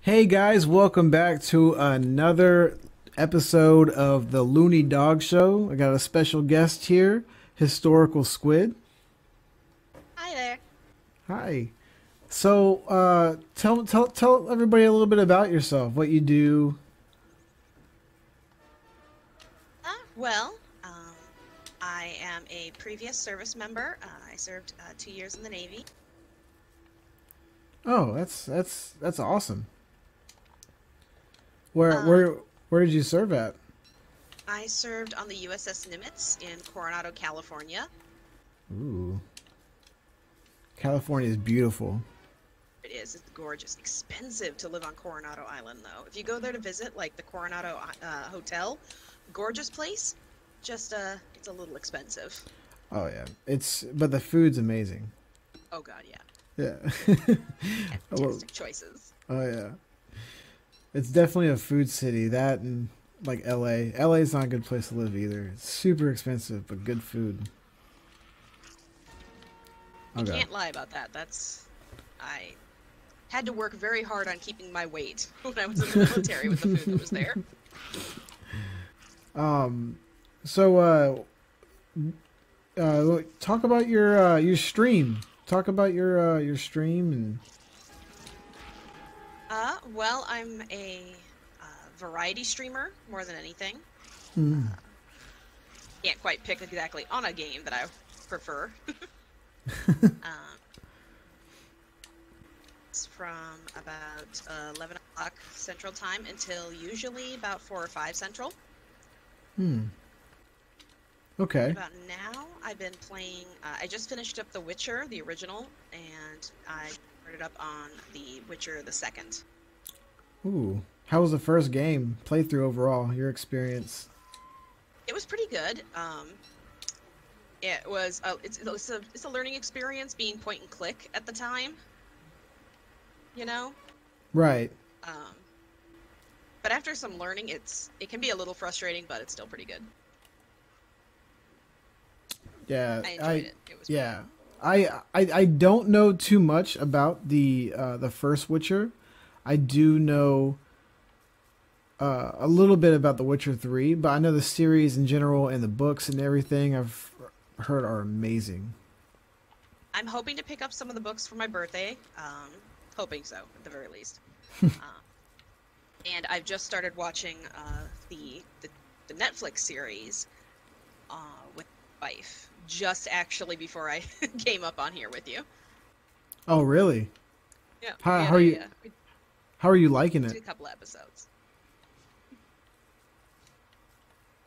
Hey guys, welcome back to another episode of the Looney Dog Show. I got a special guest here, Historical Squid. Hi there. Hi. So, tell everybody a little bit about yourself, what you do. Well, I am a previous service member. I served 2 years in the Navy. Oh, that's awesome. Where Um, where where did you serve at? I served on the USS Nimitz in Coronado, California. Ooh, California is beautiful. It's gorgeous. Expensive to live on Coronado Island, though. If you go there to visit, like the Coronado Hotel, gorgeous place. Just it's a little expensive. Oh yeah, but the food's amazing. Oh God, yeah. Yeah. Well, Fantastic choices. oh yeah. It's definitely a food city. That and like LA. LA is not a good place to live either. It's super expensive, but good food. You Okay. can't lie about that. I had to work very hard on keeping my weight when I was in the military with the food that was there. Um. So, talk about your stream. Talk about your stream and. Well, I'm a variety streamer more than anything. Mm. Can't quite pick exactly on a game that I prefer. Um, it's from about 11 o'clock Central Time until usually about 4 or 5 Central. Hmm. Okay. About now, I've been playing. I just finished up The Witcher, the original, and I started up on The Witcher the second. Ooh. How was the first game playthrough overall? Your experience? It was pretty good. It was it's a learning experience being point and click at the time, you know. Right. Um, but after some learning, it can be a little frustrating, but it's still pretty good. Yeah. I enjoyed it. It was Yeah. I don't know too much about the first Witcher. I do know a little bit about The Witcher 3, but I know the series in general and the books and everything I've heard are amazing. I'm hoping to pick up some of the books for my birthday. Hoping so, at the very least. And I've just started watching the Netflix series with my wife, just actually before I came up on here with you. Oh, really? Yeah, How are you we how are you liking did it? a couple episodes.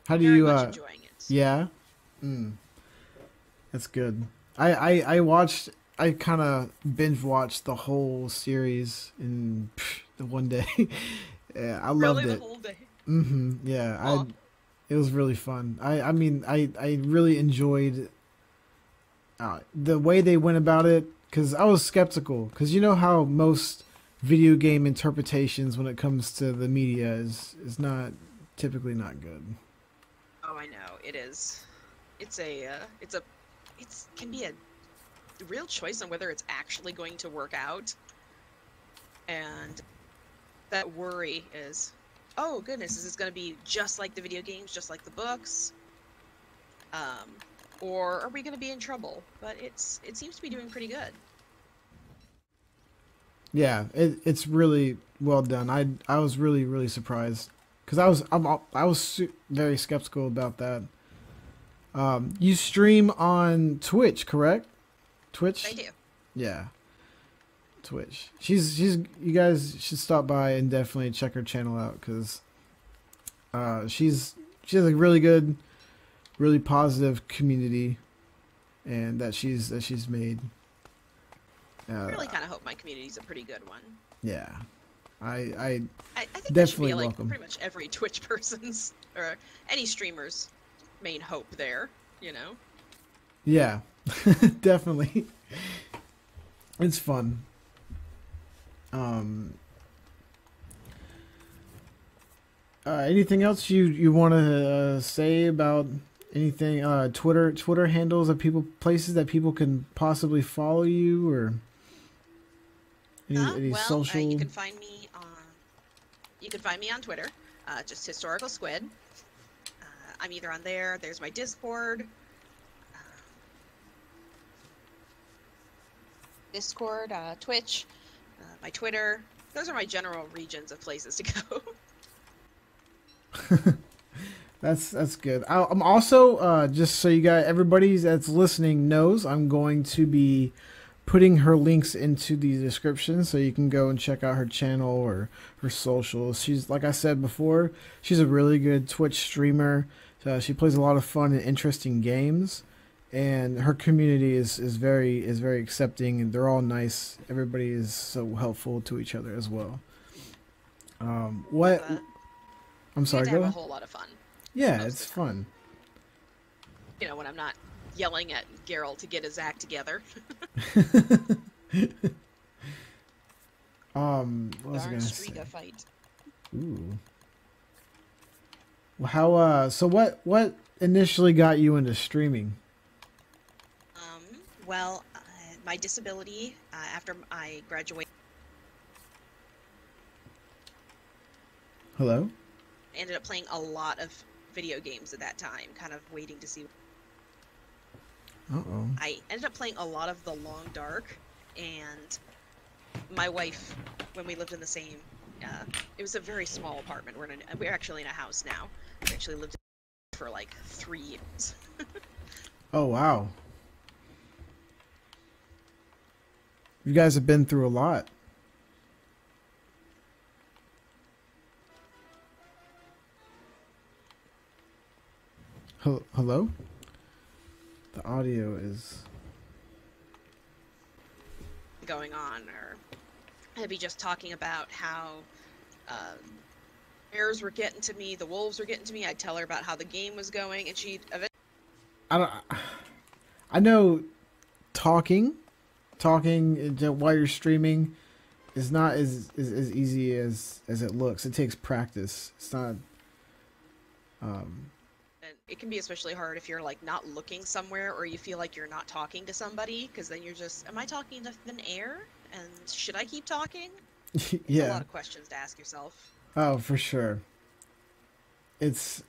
How do Very you much enjoying it. yeah? Mm, that's good. I watched I kind of binge watched the whole series in the one day. Yeah, I Really, loved the it. whole day. Yeah, Aw. it was really fun. I mean, I really enjoyed the way they went about it because I was skeptical because you know how most video game interpretations when it comes to the media is not typically not good. Oh, I know. It is. It can be a real choice on whether it's actually going to work out. And that worry is, oh goodness, is this going to be just like the video games, just like the books? Um, or are we going to be in trouble? But it seems to be doing pretty good. Yeah, it's really well done. I was really surprised because I was very skeptical about that. You stream on Twitch, correct? I Twitch? do. Yeah, Twitch. She's you guys should stop by and definitely check her channel out because she has a really good, really positive community, and that she's made. I Uh, really kind of hope my community's a pretty good one. yeah, I I think that should definitely be like welcome. pretty much every Twitch person's or any streamer's main hope there, you know? Yeah, definitely. It's fun. Um, anything else you want to say about anything? Twitter handles of people, places that people can possibly follow you, or any Well, you social. can find me on you can find me on Twitter, just Historical Squid. I'm either on there. There's my Discord. Twitch, my Twitter. Those are my general regions of places to go. That's good. I'm also just so you guys, everybody that's listening knows, I'm going to be putting her links into the description so you can go and check out her channel or her socials. She's, like I said before, she's a really good Twitch streamer. She plays a lot of fun and interesting games, and her community is very accepting, and they're all nice. Everybody is so helpful to each other as well. What? I'm sorry. We have a whole lot of fun. Yeah, it's fun. You know, when I'm not yelling at Geralt to get his act together. What was I gonna say? Fight. Ooh. Well, how? So what initially got you into streaming? Well, my disability after I graduated. Hello? Ended up playing a lot of video games at that time, kind of waiting to see. Uh-oh. I ended up playing a lot of The Long Dark, and my wife, when we lived in the same, it was a very small apartment. We're actually in a house now. We actually lived for like 3 years. Oh, wow. You guys have been through a lot. Hello? The audio is going on, or I'd be just talking about how bears were getting to me, the wolves were getting to me. I'd tell her about how the game was going, and she'd I know talking while you're streaming is not as easy as it looks. It takes practice. It's not and it can be especially hard if you're like not looking somewhere, or you feel like you're not talking to somebody, because then you're just, am I talking to thin air, and should I keep talking? Yeah, a lot of questions to ask yourself. Oh, for sure. It's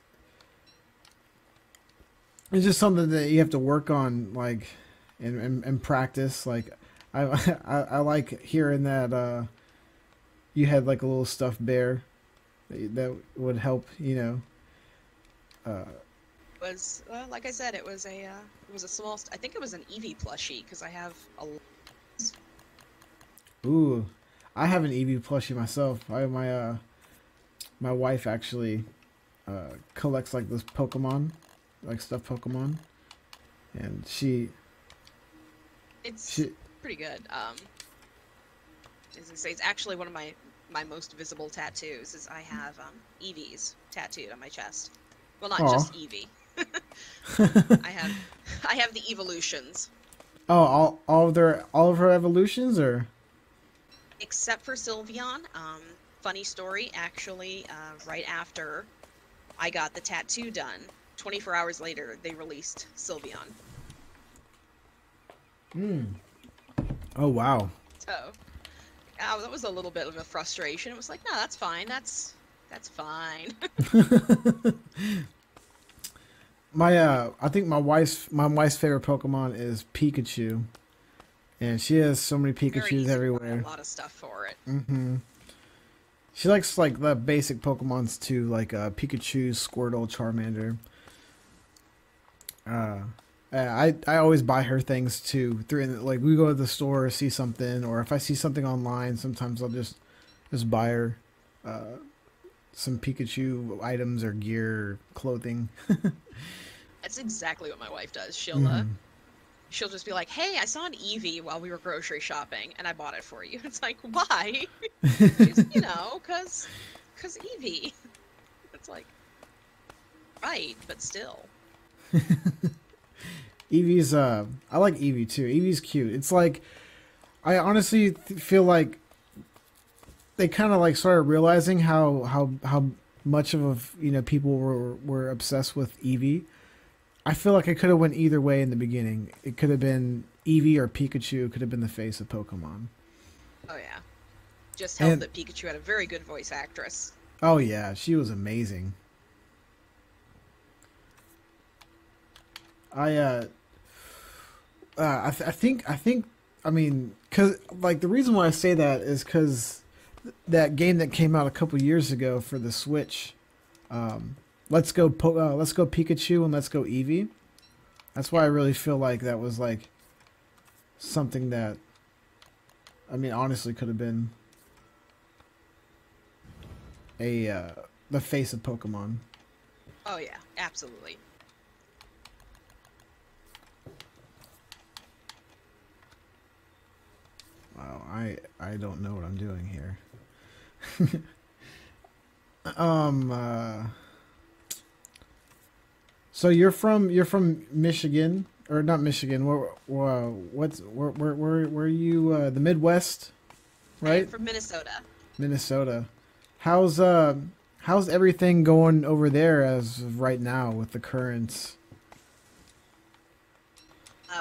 just something that you have to work on, like, and practice. Like, I like hearing that you had like a little stuffed bear that would help, you know. Was like I said, it was a small. I think it was an Eevee plushie, because I have a. Ooh, I have an Eevee plushie myself. My wife actually collects like this Pokemon, like stuffed Pokemon, and it's pretty good. As I say, it's actually one of my most visible tattoos. Is I have Eevees tattooed on my chest. Well, not just Eevee. I have the evolutions. Oh, all of her evolutions, or except for Sylveon. Funny story, actually, right after I got the tattoo done, 24 hours later, they released Sylveon. Oh, wow. So, that was a little bit of a frustration. It was like, no, that's fine. That's fine. I think my wife's favorite Pokemon is Pikachu, and she has so many Pikachus everywhere. A lot of stuff for it. Mm-hmm. She likes like the basic Pokemons too, like Pikachu, Squirtle, Charmander. I always buy her things too. Like we go to the store, see something, or if I see something online, sometimes I'll just buy her some Pikachu items or gear or clothing. That's exactly what my wife does. She'll just be like, "Hey, I saw an Eevee while we were grocery shopping, and I bought it for you." It's like, why? She's, cause Eevee. It's like, right, but still. Eevee's I like Eevee too. Eevee's cute. It's like, I honestly feel like they kind of like started realizing how much of people were obsessed with Eevee. I feel like it could have went either way in the beginning. It could have been Eevee or Pikachu could have been the face of Pokemon. Oh yeah, just helped that Pikachu had a very good voice actress. Oh yeah, she was amazing. I I think I mean cuz like the reason why I say that is cuz that game that came out a couple years ago for the Switch, um Let's Go Pikachu and Let's Go Eevee. That's why I really feel like that was like something that I mean honestly could have been a the face of Pokemon. Oh yeah, absolutely. Wow, I don't know what I'm doing here. um uh So you're from Michigan or not Michigan? Where are you? The Midwest, I am right? from Minnesota. Minnesota. How's how's everything going over there as of right now with the currents?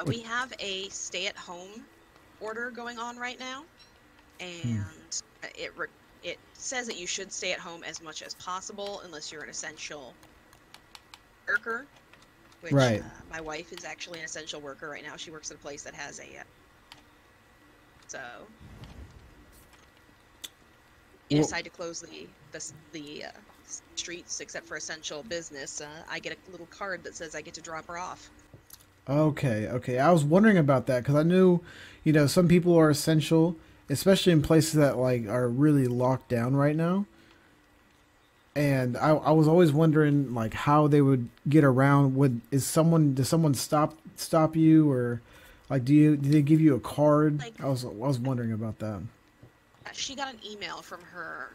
With We have a stay-at-home order going on right now, hmm, and it says that you should stay at home as much as possible unless you're an essential worker, which right. my wife is actually an essential worker right now. She works at a place that has a so you Well, decide to close the streets except for essential business. I get a little card that says I get to drop her off. okay, okay. I was wondering about that because I knew, you know, some people are essential, especially in places that like are really locked down right now. And I was always wondering like how they would get around. Would is someone does someone stop you or like do they give you a card? Like I was wondering about that. she got an email from her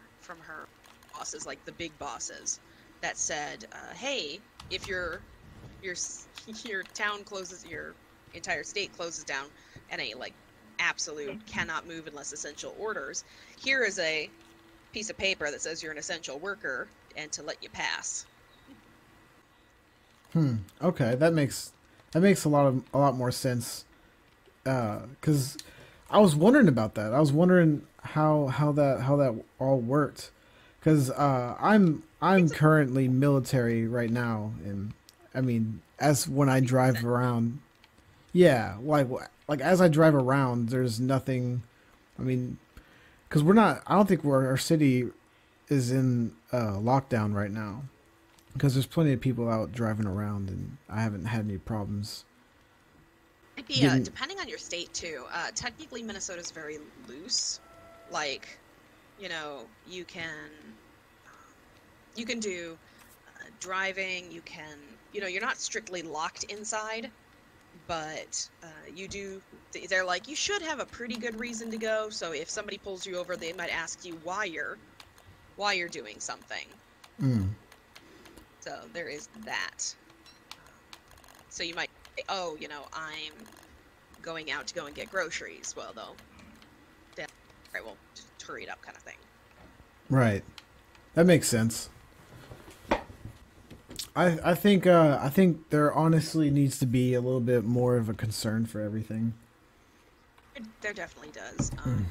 bosses, like the big bosses, that said, "Hey, if your your town closes, your entire state closes down, and a like absolute cannot move unless essential orders. Here is a piece of paper that says you're an essential worker, and to let you pass." Hmm. Okay, that makes a lot more sense. Because I was wondering about that. I was wondering how that all worked. Because I'm It's a currently military right now, and I mean as when I makes drive sense. around. Yeah, like as I drive around, there's nothing. I mean, because we're not. I don't think our city is in lockdown right now. Because there's plenty of people out driving around, and I haven't had any problems Might be getting. depending on your state too. Technically, Minnesota's very loose. Like, you know, you can do driving. You can, you know, you're not strictly locked inside, but you do. They're like, you should have a pretty good reason to go. So if somebody pulls you over, they might ask you why you're doing something. Mm, So there is that. So you might say, oh, you know, I'm going out to go and get groceries. Well, they'll, yeah, right, well, just hurry it up, kind of thing. right, that makes sense. I think there honestly needs to be a little bit more of a concern for everything. There definitely does. Mm.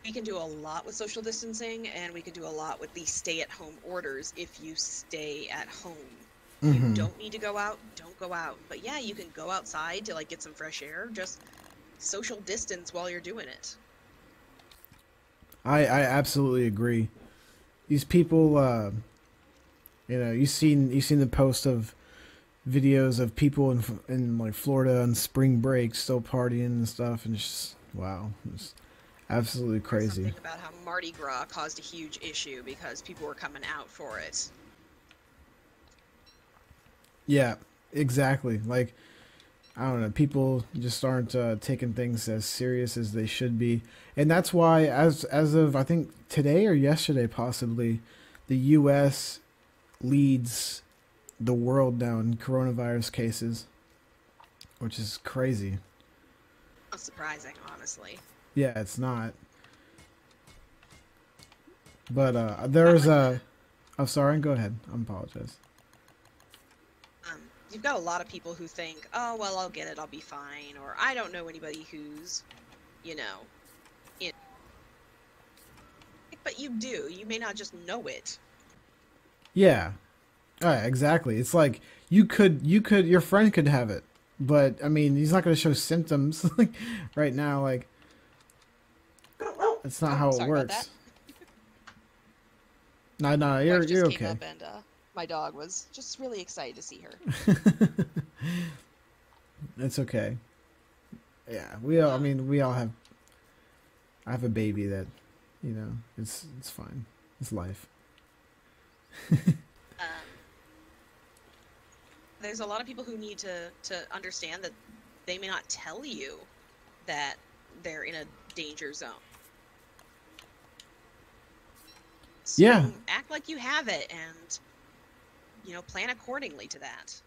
We can do a lot with social distancing, and we can do a lot with the stay-at-home orders if you stay at home. If you Hmm. don't need to go out, don't go out. But yeah, you can go outside to like get some fresh air. Just social distance while you're doing it. I absolutely agree. These people, you know, you seen the post of videos of people in like Florida on spring break still partying and stuff, and it's just wow, it's absolutely Heard crazy. something about how Mardi Gras caused a huge issue because people were coming out for it. Yeah, exactly. Like I don't know, people just aren't taking things as serious as they should be, and that's why, as of I think today or yesterday, possibly, the U.S. leads the world now in coronavirus cases, which is crazy. Not surprising, honestly. Yeah, it's not. But Got there's like a. I'm sorry. Go ahead. I apologize. you've got a lot of people who think, oh well, I'll get it, I'll be fine, or I don't know anybody who's, you know, in. But but you do. You may not just know it. Yeah. Exactly. It's like your friend could have it, but I mean, he's not going to show symptoms like right now. Like, that's not Oh, how it sorry about that. works. No, Wife you're just came okay. up and my dog was just really excited to see her. It's okay. Yeah, we all. I mean, we all have. I have a baby that, it's fine. It's life. Um, there's a lot of people who need to understand that they may not tell you that they're in a danger zone. So Yeah. act like you have it and, plan accordingly to that.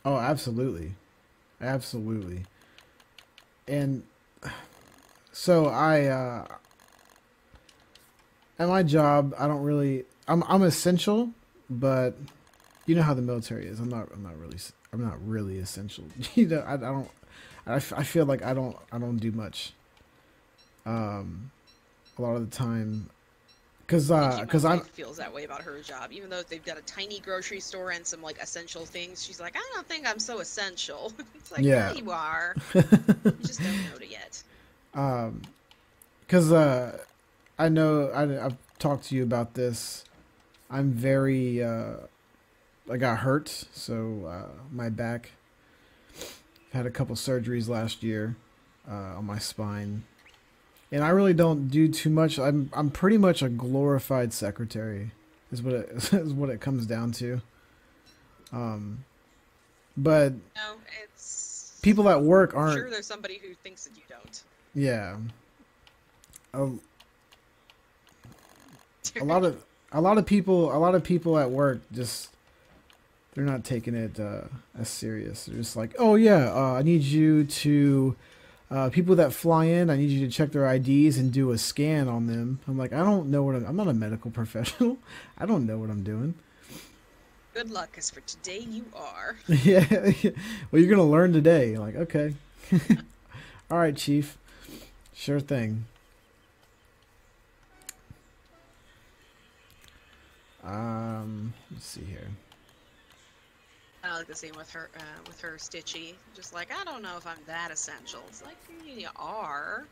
Oh, absolutely, absolutely. And so at my job, I don't really. I'm essential, but you know how the military is. I'm not really essential. I don't. I feel like I don't do much. A lot of the time, I think my I'm wife feels that way about her job, even though they've got a tiny grocery store and some like essential things. She's like, I don't think I'm so essential. It's like, yeah, yeah. you are. You just don't know it yet. Because I know I've talked to you about this. I'm very I got hurt, so my back. I've had a couple surgeries last year on my spine, and I really don't do too much. I'm pretty much a glorified secretary, is what it is what it comes down to. But No, it's. people at work I'm aren't. sure there's somebody who thinks that you don't. Yeah, a, a lot of people at work just they're not taking it as serious. They're just like, oh yeah, I need you to people that fly in, I need you to check their IDs and do a scan on them. I'm like, I don't know I'm not a medical professional. I don't know what I'm doing. Good luck, because for today you are. Yeah, well, you're gonna learn today. Like, okay, all right, chief, sure thing. Let's see here. I like the same with her Stitchy. Just like, I don't know if I'm that essential. It's like, you are.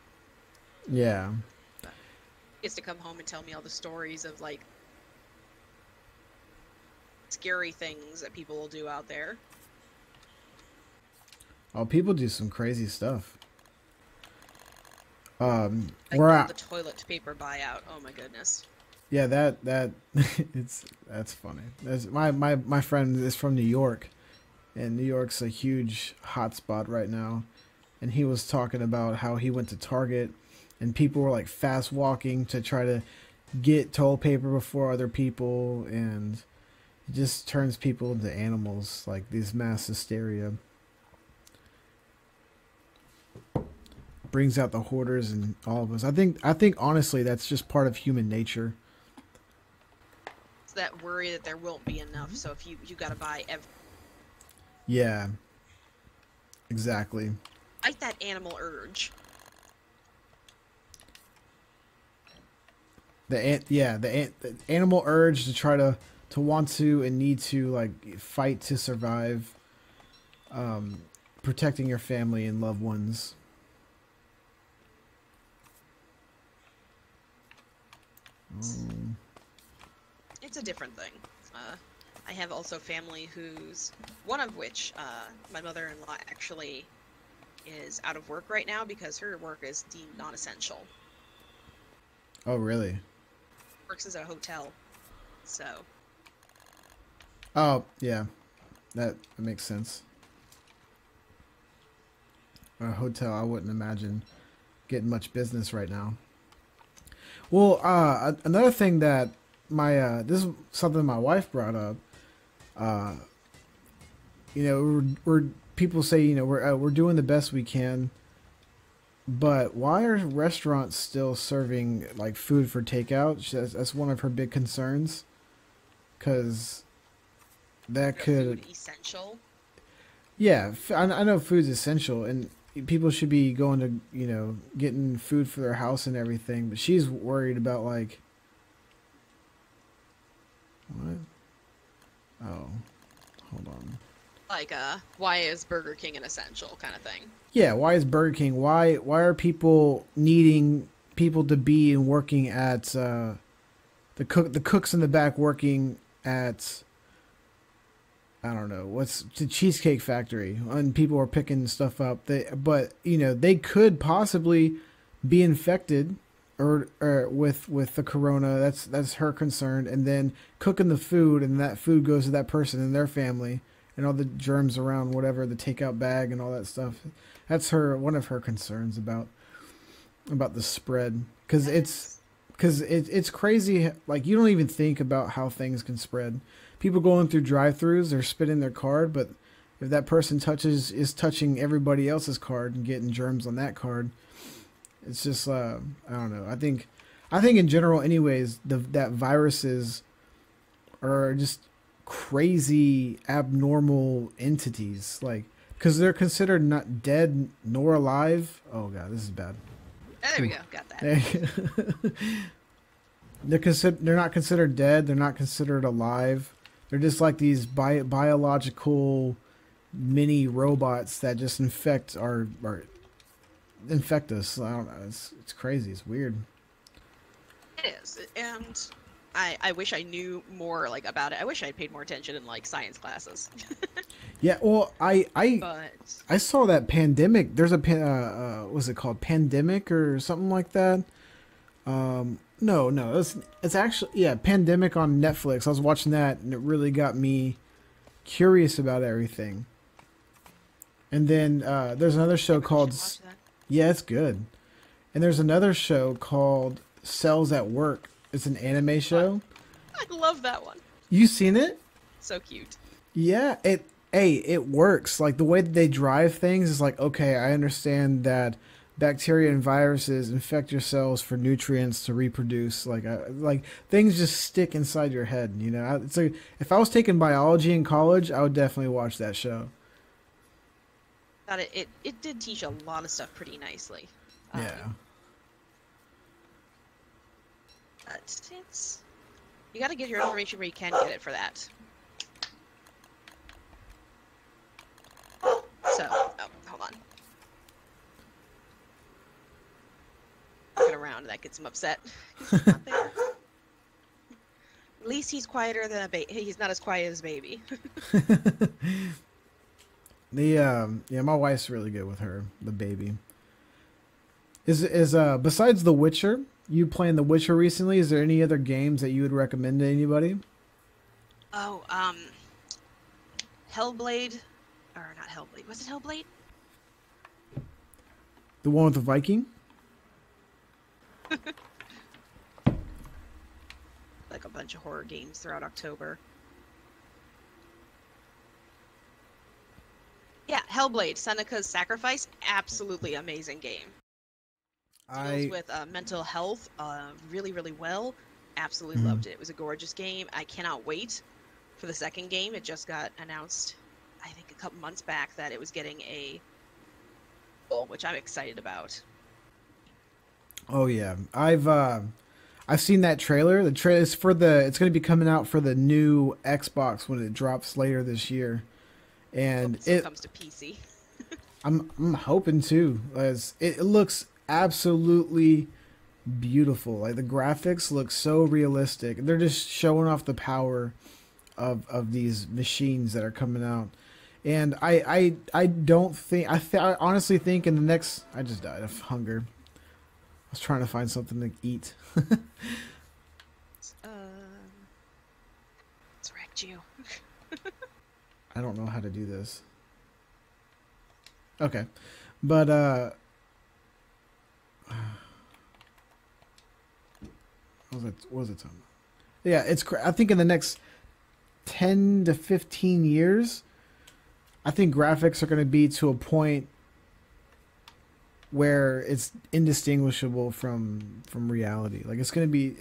Yeah. Gets to come home and tell me all the stories of like scary things that people will do out there. Oh, people do some crazy stuff. Like We're the at. toilet paper buyout. Oh my goodness. Yeah, that that's funny. My friend is from New York, and New York's a huge hotspot right now. And he was talking about how he went to Target, and people were like fast walking to try to get toilet paper before other people, and it just turns people into animals, like these mass hysteria. Brings out the hoarders in all of us. I think honestly that's just part of human nature. It's that worry that there won't be enough. So if you got to buy every. Yeah. Exactly. Fight that animal urge. The animal urge to try to want to and need to like fight to survive, protecting your family and loved ones. It's a different thing. I have also family who's one of which my mother-in-law actually is out of work right now because her work is deemed non-essential. Oh, really? Works as a hotel, so. Oh, yeah. That makes sense. A hotel, I wouldn't imagine getting much business right now. Well, another thing that this is something my wife brought up. We're people say we're doing the best we can, but why are restaurants still serving like food for takeout? That's one of her big concerns, because that could Food essential. yeah, I know food's essential and people should be going to getting food for their house and everything, but she's worried about like Oh, hold on. Like, why is Burger King an essential kind of thing? Yeah, why is Burger King? Why are people needing people to be and working at the cooks in the back working at, I don't know, what's the Cheesecake Factory, and people are picking stuff up. But they could possibly be infected or with the corona. That's her concern, and then cooking the food, and that food goes to that person and their family, and all the germs around whatever the takeout bag and all that stuff. That's one of her concerns about the spread, because it's crazy. Like, you don't even think about how things can spread. People going through drive-throughs, they're spitting their card, but if that person is touching everybody else's card and getting germs on that card, it's just I don't know. I think in general, anyways, that viruses are just crazy abnormal entities, like, because they're considered not dead nor alive. Oh god, this is bad. Oh, there we go. Got that. They're not considered dead. They're not considered alive. They're just like these biological mini robots that just infect us. I don't know. It's crazy. It's weird. It is, and I wish I knew more like about it. I wish I had paid more attention in like science classes. Yeah, well, But I saw that pandemic. There's a what's it called, pandemic or something like that. No, it's actually, yeah, Pandemic on Netflix. I was watching that, and it really got me curious about everything. And then there's another show called, watch that. yeah, it's good. And there's another show called Cells at Work. It's an anime show. I love that one. You seen it? So cute. Yeah, it works. Like, the way that they drive things is like, okay, I understand that bacteria and viruses infect your cells for nutrients to reproduce. Like things just stick inside your head. It's like, if I was taking biology in college, I would definitely watch that show. Thought it did teach a lot of stuff pretty nicely. Yeah. But you got to get your information where you can get it for that. So, hold on. Looking around, that gets him upset. He's not there. At least he's quieter than a baby. He's not as quiet as baby. Yeah, my wife's really good with the baby. Is besides The Witcher, you playing The Witcher recently? Is there any other games that you would recommend to anybody? Oh, Hellblade, or not Hellblade? Was it Hellblade? The one with the Viking? Like a bunch of horror games throughout October. Yeah, Hellblade, Seneca's Sacrifice, absolutely amazing game. Deals with mental health really, really well. Absolutely loved it. It was a gorgeous game. I cannot wait for the second game. It just got announced, I think, a couple months back that it was getting a sequel, which I'm excited about. Oh yeah, I've seen that trailer. The trailer is it's going to be coming out for the new Xbox when it drops later this year, and it comes to PC. I'm hoping to, as it looks absolutely beautiful. Like, the graphics look so realistic. They're just showing off the power of these machines that are coming out. And I don't think I honestly think in the next, I just died of hunger. I was trying to find something to eat. It's wrecked you. I don't know how to do this. Okay. But what was it talking about? Yeah, I think in the next 10 to 15 years, I think graphics are going to be to a point where it's indistinguishable from reality. Like, it's going to be,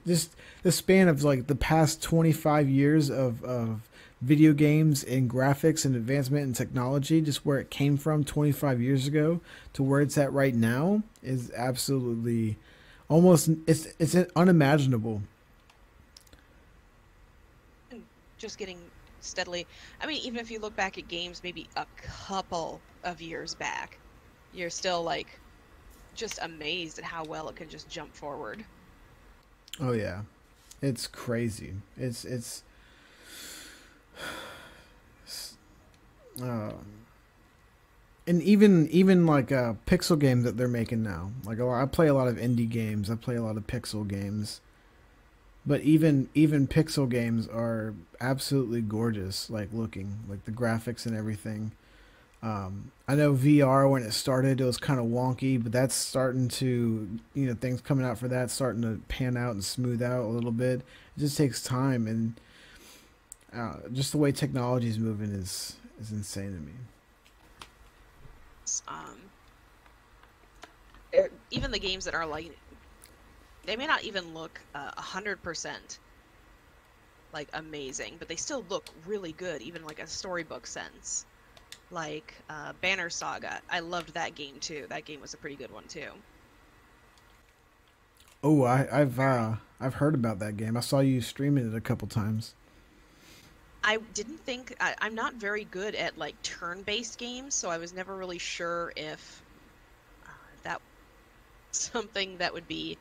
just the span of like the past 25 years of video games and graphics and advancement in technology, just where it came from 25 years ago to where it's at right now, is absolutely it's unimaginable. just getting steadily. I mean, even if you look back at games maybe a couple of years back, you're still like just amazed at how well it can just jump forward. Oh yeah, it's crazy. Uh, and even like pixel games that they're making now. Like I play a lot of indie games. I play a lot of pixel games. But even pixel games are absolutely gorgeous, like looking, like the graphics and everything. I know VR when it started, it was kind of wonky, but that's starting to, things coming out for that starting to pan out and smooth out a little bit. It just takes time, and just the way technology is moving is insane to me. Um, Even the games that are like, they may not even look 100% like amazing, but they still look really good, even like a storybook sense. Like Banner Saga, I loved that game too. That game was a pretty good one too. Oh, I've heard about that game. I saw you streaming it a couple times. I didn't think I'm not very good at like turn-based games, so I was never really sure if that was something that would be,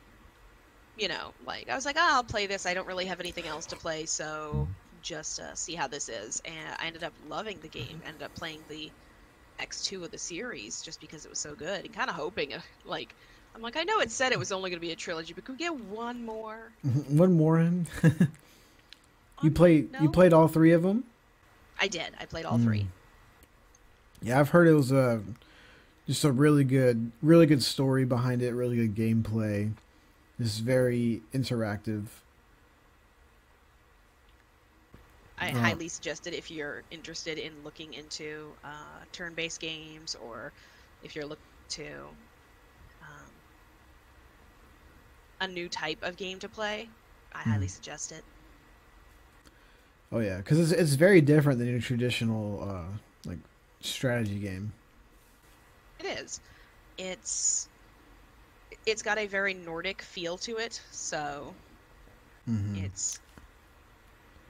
like I was like, oh, I'll play this. I don't really have anything else to play, so just see how this is. And I ended up loving the game. Ended up playing the X2 of the series just because it was so good, and kind of hoping, like, I'm like, I know it said it was only going to be a trilogy, but could we get one more? One more in. You No? played all three of them? I did. I played all three. Yeah, I've heard it was just a really good story behind it, really good gameplay. Just very interactive. I highly suggest it if you're interested in looking into turn-based games, or if you're looking to a new type of game to play. I highly suggest it. Oh yeah, because it's very different than your traditional like strategy game. It is. It's got a very Nordic feel to it, so it's.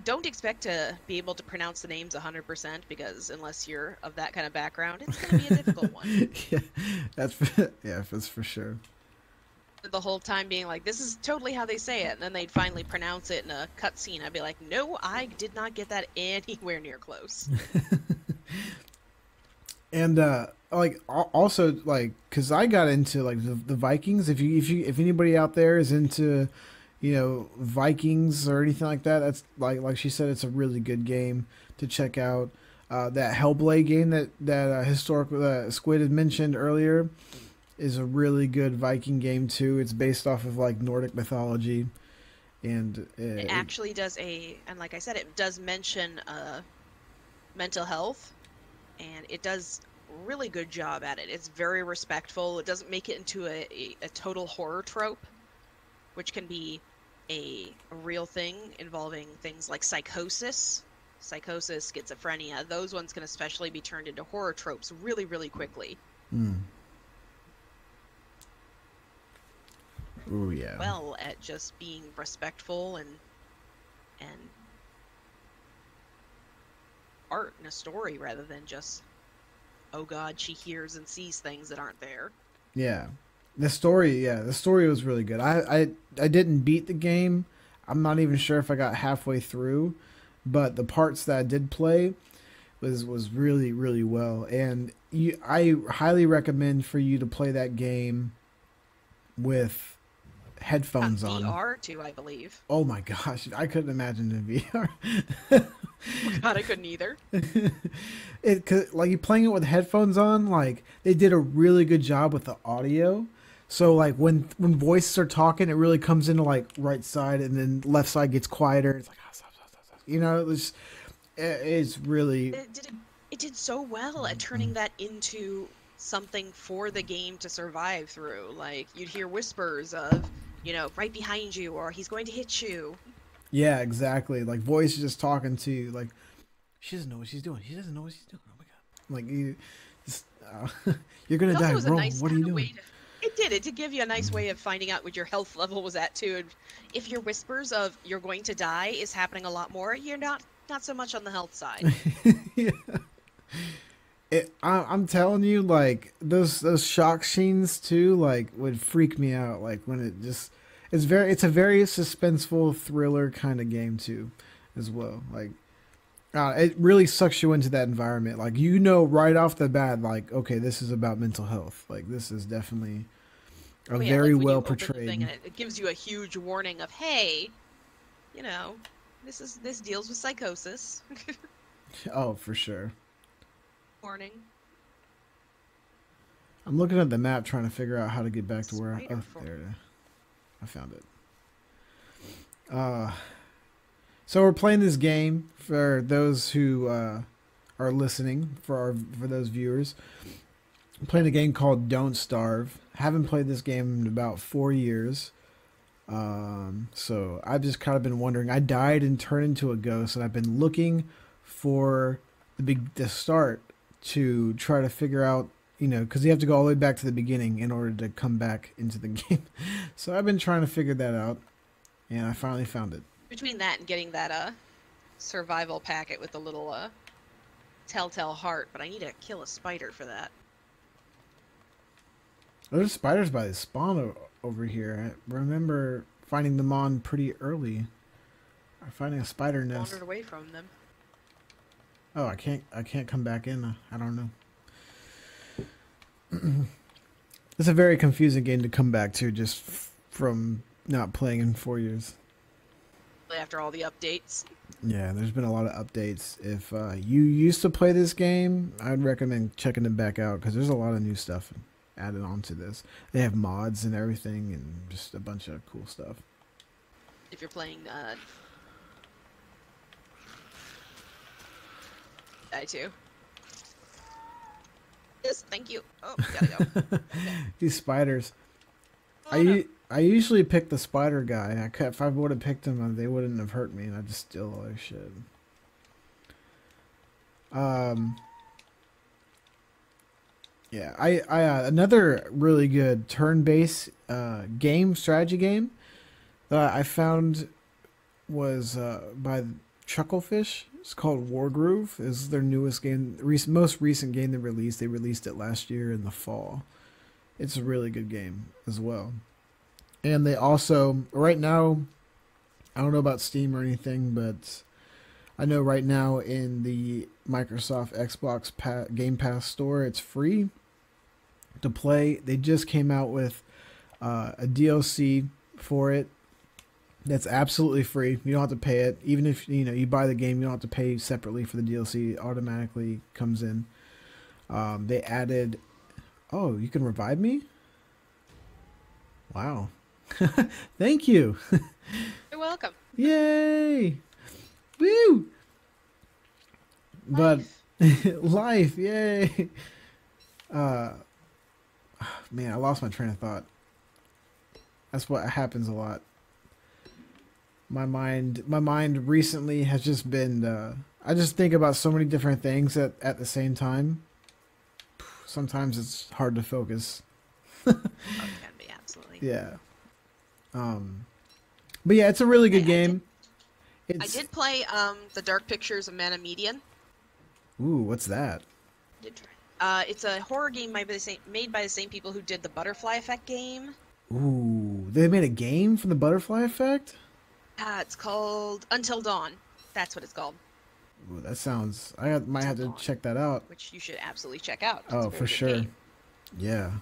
Don't expect to be able to pronounce the names 100%, because unless you're of that kind of background, it's going to be a difficult one. Yeah, that's for sure. The whole time being like, this is totally how they say it, and then they'd finally pronounce it in a cutscene. I'd be like, no, I did not get that anywhere near close. And like also like, because I got into like the Vikings. If anybody out there is into Vikings or anything like that, that's like she said, it's a really good game to check out. That Hellblade game that historical Squid had mentioned earlier is a really good Viking game too. It's based off of like Nordic mythology, and it actually does and like I said, it does mention mental health, and it does a really good job at it. It's very respectful. It doesn't make it into a total horror trope, which can be a real thing involving things like psychosis, schizophrenia. Those ones can especially be turned into horror tropes really, really quickly. Oh yeah. Well, at just being respectful and art in a story, rather than just, oh god, she hears and sees things that aren't there. Yeah. The story was really good. I didn't beat the game. I'm not even sure if I got halfway through, but the parts that I did play was really, really well. And I highly recommend for you to play that game with headphones on. VR too, I believe. Oh my gosh, I couldn't imagine in VR. Oh god, I couldn't either. Like you playing it with headphones on, like they did a really good job with the audio. So like when voices are talking, it really comes into like right side, and then left side gets quieter. It's like, oh, stop. It's really. It did so well at turning that into something for the game to survive through. Like you'd hear whispers of, right behind you, or he's going to hit you. Yeah, exactly. Like voice just talking to you. Like she doesn't know what she's doing. She doesn't know what she's doing. Oh my god! Like you're gonna die, bro. What are you doing? It did give you a nice way of finding out what your health level was at too. And if your whispers of you're going to die is happening a lot more, you're not not so much on the health side. Yeah. I'm telling you, like those shock scenes too, like would freak me out. Like when it's a very suspenseful thriller kind of game too, as well. Like it really sucks you into that environment. Like you know right off the bat, like okay, this is about mental health. Like this is definitely a Oh yeah, very like when you well open the portrayed. thing and it gives you a huge warning of, hey, you know, this deals with psychosis. Oh, for sure. Warning. I'm looking at the map trying to figure out how to get back to where Spider oh, form. there it is. I found it. So we're playing this game for those who are listening, for those viewers. I'm playing a game called Don't Starve. Haven't played this game in about 4 years. So I've just kind of been wondering. I died and turned into a ghost, and I've been looking for the start to try to figure out, you know, because you have to go all the way back to the beginning in order to come back into the game. So I've been trying to figure that out, and I finally found it. Between that and getting that survival packet with the little telltale heart, but I need to kill a spider for that. There's spiders by the spawn over here. I remember finding them on pretty early. I'm finding a spider nest. Wandered away from them. Oh, I can't come back in. I don't know. It's a very confusing game to come back to just from not playing in 4 years. After all the updates. Yeah, there's been a lot of updates. If you used to play this game, I'd recommend checking it back out because there's a lot of new stuff added on to this. They have mods and everything and just a bunch of cool stuff. If you're playing I too. Yes, thank you. Oh, gotta go. Okay. These spiders. Oh, no. I usually pick the spider guy. If I would have picked him, they wouldn't have hurt me, and I just steal all their shit. Yeah, I another really good turn-based strategy game that I found was by Chucklefish. It's called Wargroove. This is their newest game, most recent game they released. They released it last year in the fall. It's a really good game as well. And they also, right now, I don't know about Steam or anything, but I know right now in the Microsoft Xbox Game Pass store, it's free to play. They just came out with a DLC for it that's absolutely free. You don't have to pay it. Even if you buy the game, you don't have to pay separately for the DLC. It automatically comes in. They added... Oh, you can revive me? Wow. Thank you. You're welcome. Yay! Woo! But Life. life, yay! Man, I lost my train of thought. That's what happens a lot. My mind recently has just been. I just think about so many different things at the same time. Sometimes it's hard to focus. Oh, it can be, absolutely. Yeah. But yeah, it's a really good game. I did play the Dark Pictures of Mana Median. Ooh, what's that? Did try. It's a horror game made by the same people who did the Butterfly Effect game. Ooh, they made a game from the Butterfly Effect? It's called Until Dawn. That's what it's called. Ooh, that sounds... might have to check that out. Which you should absolutely check out. It's a Oh, very for good sure. game. Yeah.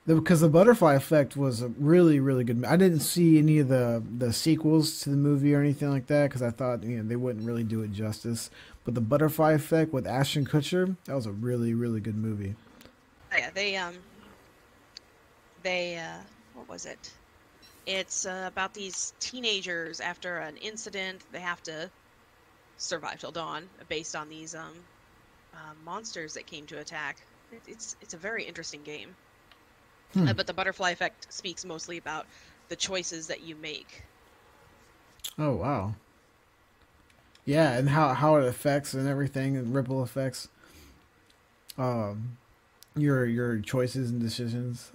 Because the Butterfly Effect was a really, really good... I didn't see any of the sequels to the movie or anything like that because I thought they wouldn't really do it justice. But the Butterfly Effect with Ashton Kutcher, that was a really, really good movie. Oh, yeah, they what was it? It's about these teenagers after an incident. They have to survive till dawn based on these monsters that came to attack. It's a very interesting game. But the Butterfly Effect speaks mostly about the choices that you make. Oh, wow. Yeah, and how it affects and everything, and ripple effects. Your choices and decisions.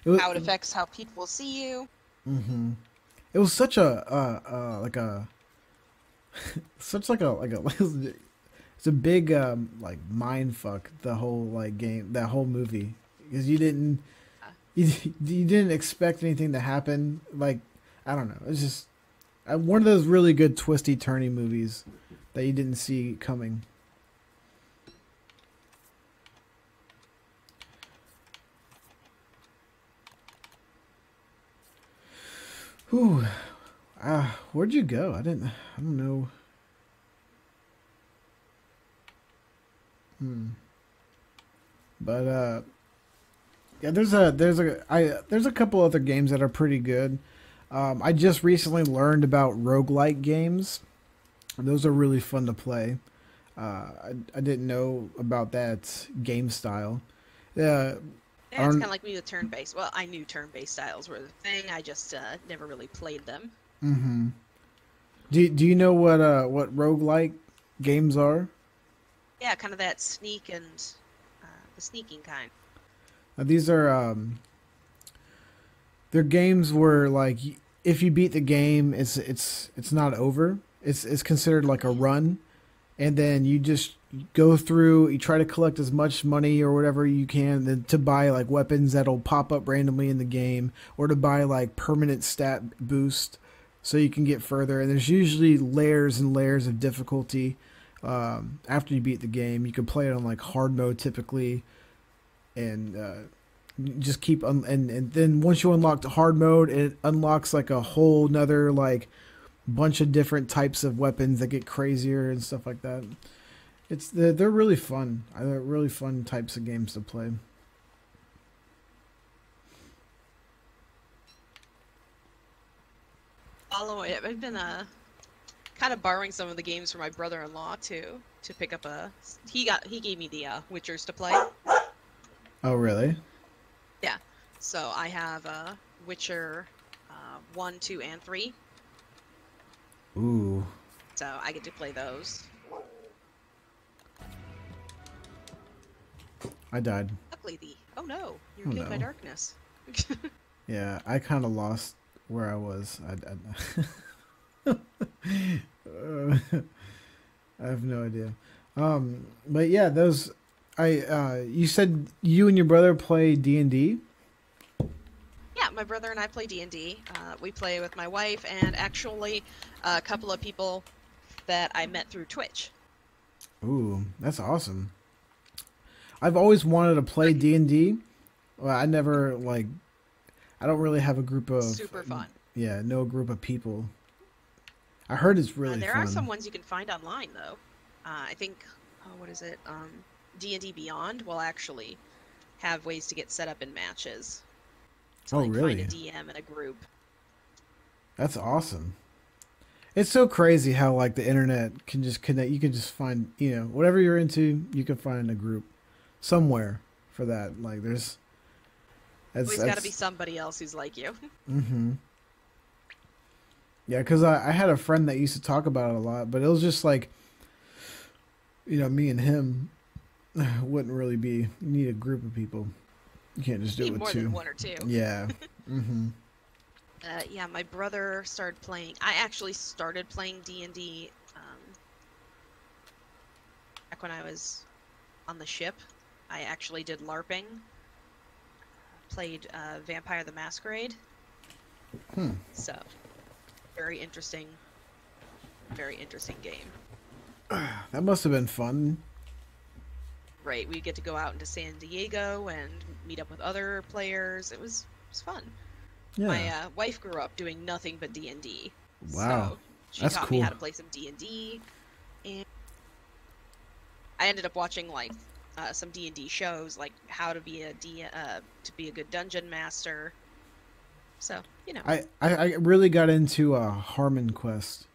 How it affects how people see you. Mm-hmm. It was such a Such like a it's a big like mind fuck, the whole like game, that whole movie, because you didn't expect anything to happen. Like, I don't know, it's just one of those really good twisty turny movies that you didn't see coming. Whew. Where'd you go? I don't know. Hmm. But yeah, there's a couple other games that are pretty good. I just recently learned about roguelike games. Those are really fun to play. I didn't know about that game style. Yeah, Yeah, it's kind on. of like me with turn-based. Well, I knew turn-based styles were the thing. I just never really played them. Mm-hmm. Do you know what roguelike games are? Yeah, kind of that sneak and the sneaking kind. These are they're games where like if you beat the game, it's not over. It's considered like a run, and then you just go through. You try to collect as much money or whatever you can then to buy like weapons that'll pop up randomly in the game, or to buy like permanent stat boost so you can get further. And there's usually layers and layers of difficulty. After you beat the game, you can play it on like hard mode typically, and just keep and then once you unlock the hard mode, it unlocks like a whole nother like bunch of different types of weapons that get crazier and stuff like that. They're really fun. They're really fun types of games to play. Follow it. I've been kind of borrowing some of the games from my brother-in-law too to pick up a. He gave me the Witchers to play. Oh really? Yeah. So I have Witcher 1, 2, and 3. Ooh, So I get to play those. I died. Luckily, oh no, you're Oh killed by no. darkness. Yeah, I kind of lost where I was. I have no idea. But yeah, those. You said you and your brother play D&D? Yeah, my brother and I play D&D. We play with my wife and actually a couple of people that I met through Twitch. Ooh, that's awesome. I've always wanted to play D&D. Well, I never like. I don't really have a group of. Super fun. Yeah, no group of people. I heard it's really There fun. are some ones you can find online though. I think, oh, what is it? D&D Beyond will actually have ways to get set up in matches. To Oh, like really? find a DM in a group. That's awesome. It's so crazy how like the internet can just connect. You can just find, whatever you're into, you can find a group somewhere for that. Like there's Always got to be somebody else who's like you. Mm-hmm. Yeah, because I had a friend that used to talk about it a lot, but it was just like, me and him wouldn't really be. You need a group of people. You can't just do it Need with more two. than one or two. Yeah. Mm-hmm. Yeah, my brother started playing. I actually started playing D&D back when I was on the ship. I actually did LARPing. Played Vampire the Masquerade. Hmm. So, very interesting game. That must have been fun. Right, we get to go out into San Diego and meet up with other players. It was fun. Yeah. My wife grew up doing nothing but D&D. Wow. So she That's taught cool. me how to play some D&D, and I ended up watching like some D&D shows, like how to be to be a good dungeon master. So I really got into Harmon Quest,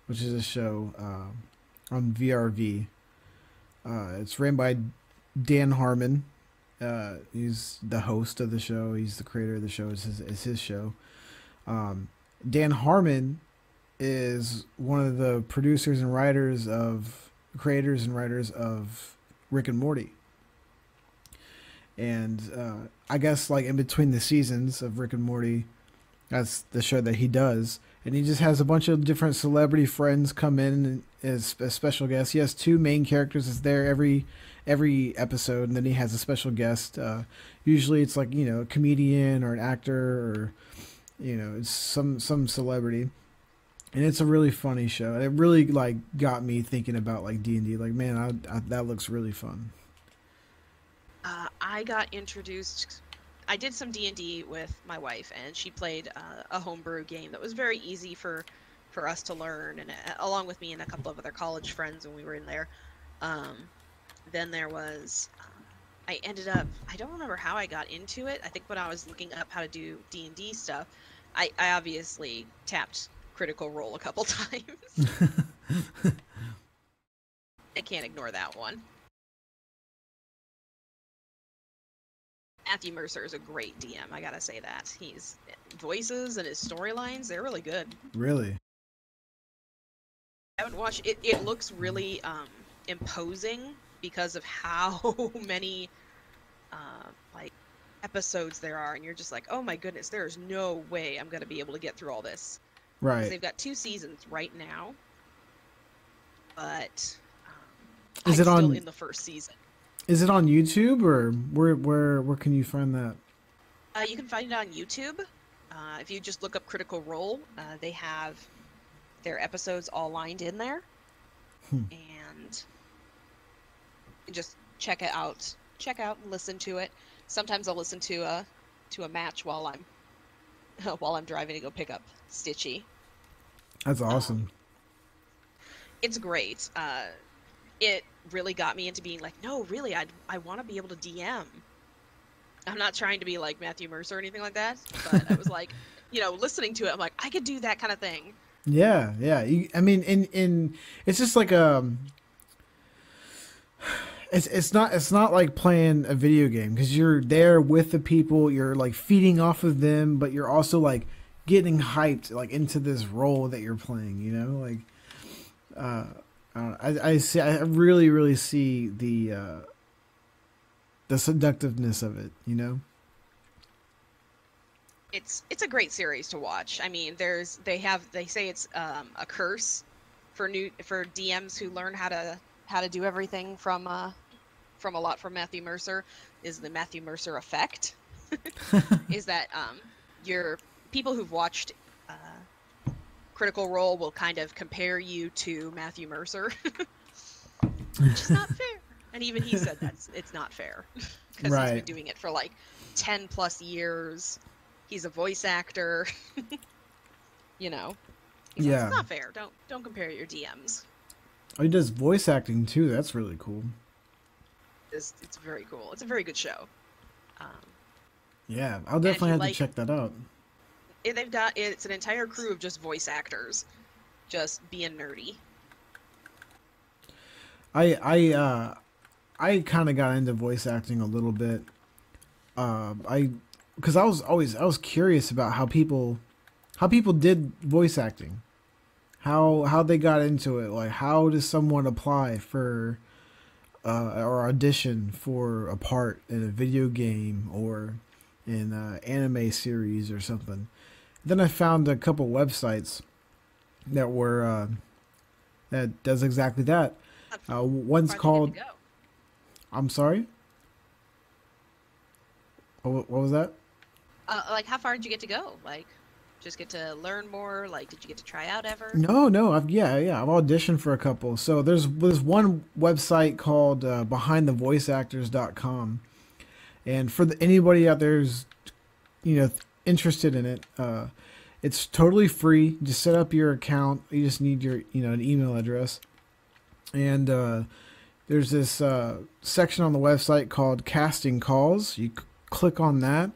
which is a show on VRV. It's ran by Dan Harmon. He's the host of the show. He's the creator of the show. It's his show. Dan Harmon is one of the creators and writers of Rick and Morty. And I guess like in between the seasons of Rick and Morty, That's the show that he does, and he just has a bunch of different celebrity friends come in as special guests. He has two main characters that's there every episode, and then he has a special guest. Usually, it's like a comedian or an actor or it's some celebrity, and it's a really funny show. It really like got me thinking about like D&D. Like, man, that looks really fun. I got introduced. I did some D&D with my wife, and she played a homebrew game that was very easy for us to learn, and along with me and a couple of other college friends when we were in there. Then there was, I ended up, I don't remember how I got into it. I think when I was looking up how to do D&D stuff, I obviously tapped Critical Role a couple times. I can't ignore that one. Matthew Mercer is a great DM, I gotta say that. His voices and his storylines, they're really good. Really? I haven't watched it. It looks really imposing because of how many like episodes there are, and you're just like, oh my goodness, there's no way I'm gonna be able to get through all this. Right. They've got 2 seasons right now, but is I'm it still on in the first season. Is it on YouTube, or where can you find that? You can find it on YouTube. If you just look up Critical Role, they have their episodes all lined in there, and just check it out. Check out and listen to it. Sometimes I'll listen to a match while I'm driving to go pick up Stitchy. That's awesome. It's great. It really got me into being like, no, really, I want to be able to DM. I'm not trying to be like Matthew Mercer or anything like that, but I was like, listening to it, I'm like, I could do that kind of thing. Yeah. I mean, in it's just like it's not like playing a video game, because you're there with the people, you're like feeding off of them, but you're also like getting hyped like into this role that you're playing. Like, I really see the seductiveness of it. It's a great series to watch. I mean, they say it's a curse for DMs who learn how to do everything from Matthew Mercer, is the Matthew Mercer effect. Is that your people who've watched Critical Role will kind of compare you to Matthew Mercer, which is not fair. And even he said it's not fair, because right. He's been doing it for like 10 plus years. He's a voice actor. He's like, it's not fair. Don't compare your DMs. Oh, he does voice acting too. That's really cool. It's very cool. It's a very good show. Yeah, I'll definitely have to check that out. It's an entire crew of just voice actors, just being nerdy. I kind of got into voice acting a little bit. Because I was curious about how people did voice acting, how they got into it. Like, how does someone apply for or audition for a part in a video game or in an anime series or something? Then I found a couple websites that were that does exactly that. One's called. I'm sorry. What was that? Like, how far did you get to go? Like, just get to learn more? Like, did you get to try out ever? No. I've auditioned for a couple. So there's one website called BehindTheVoiceActors.com, and for anybody out there who's interested in it, it's totally free. Just set up your account. You just need your an email address, and there's this section on the website called Casting Calls. You click on that,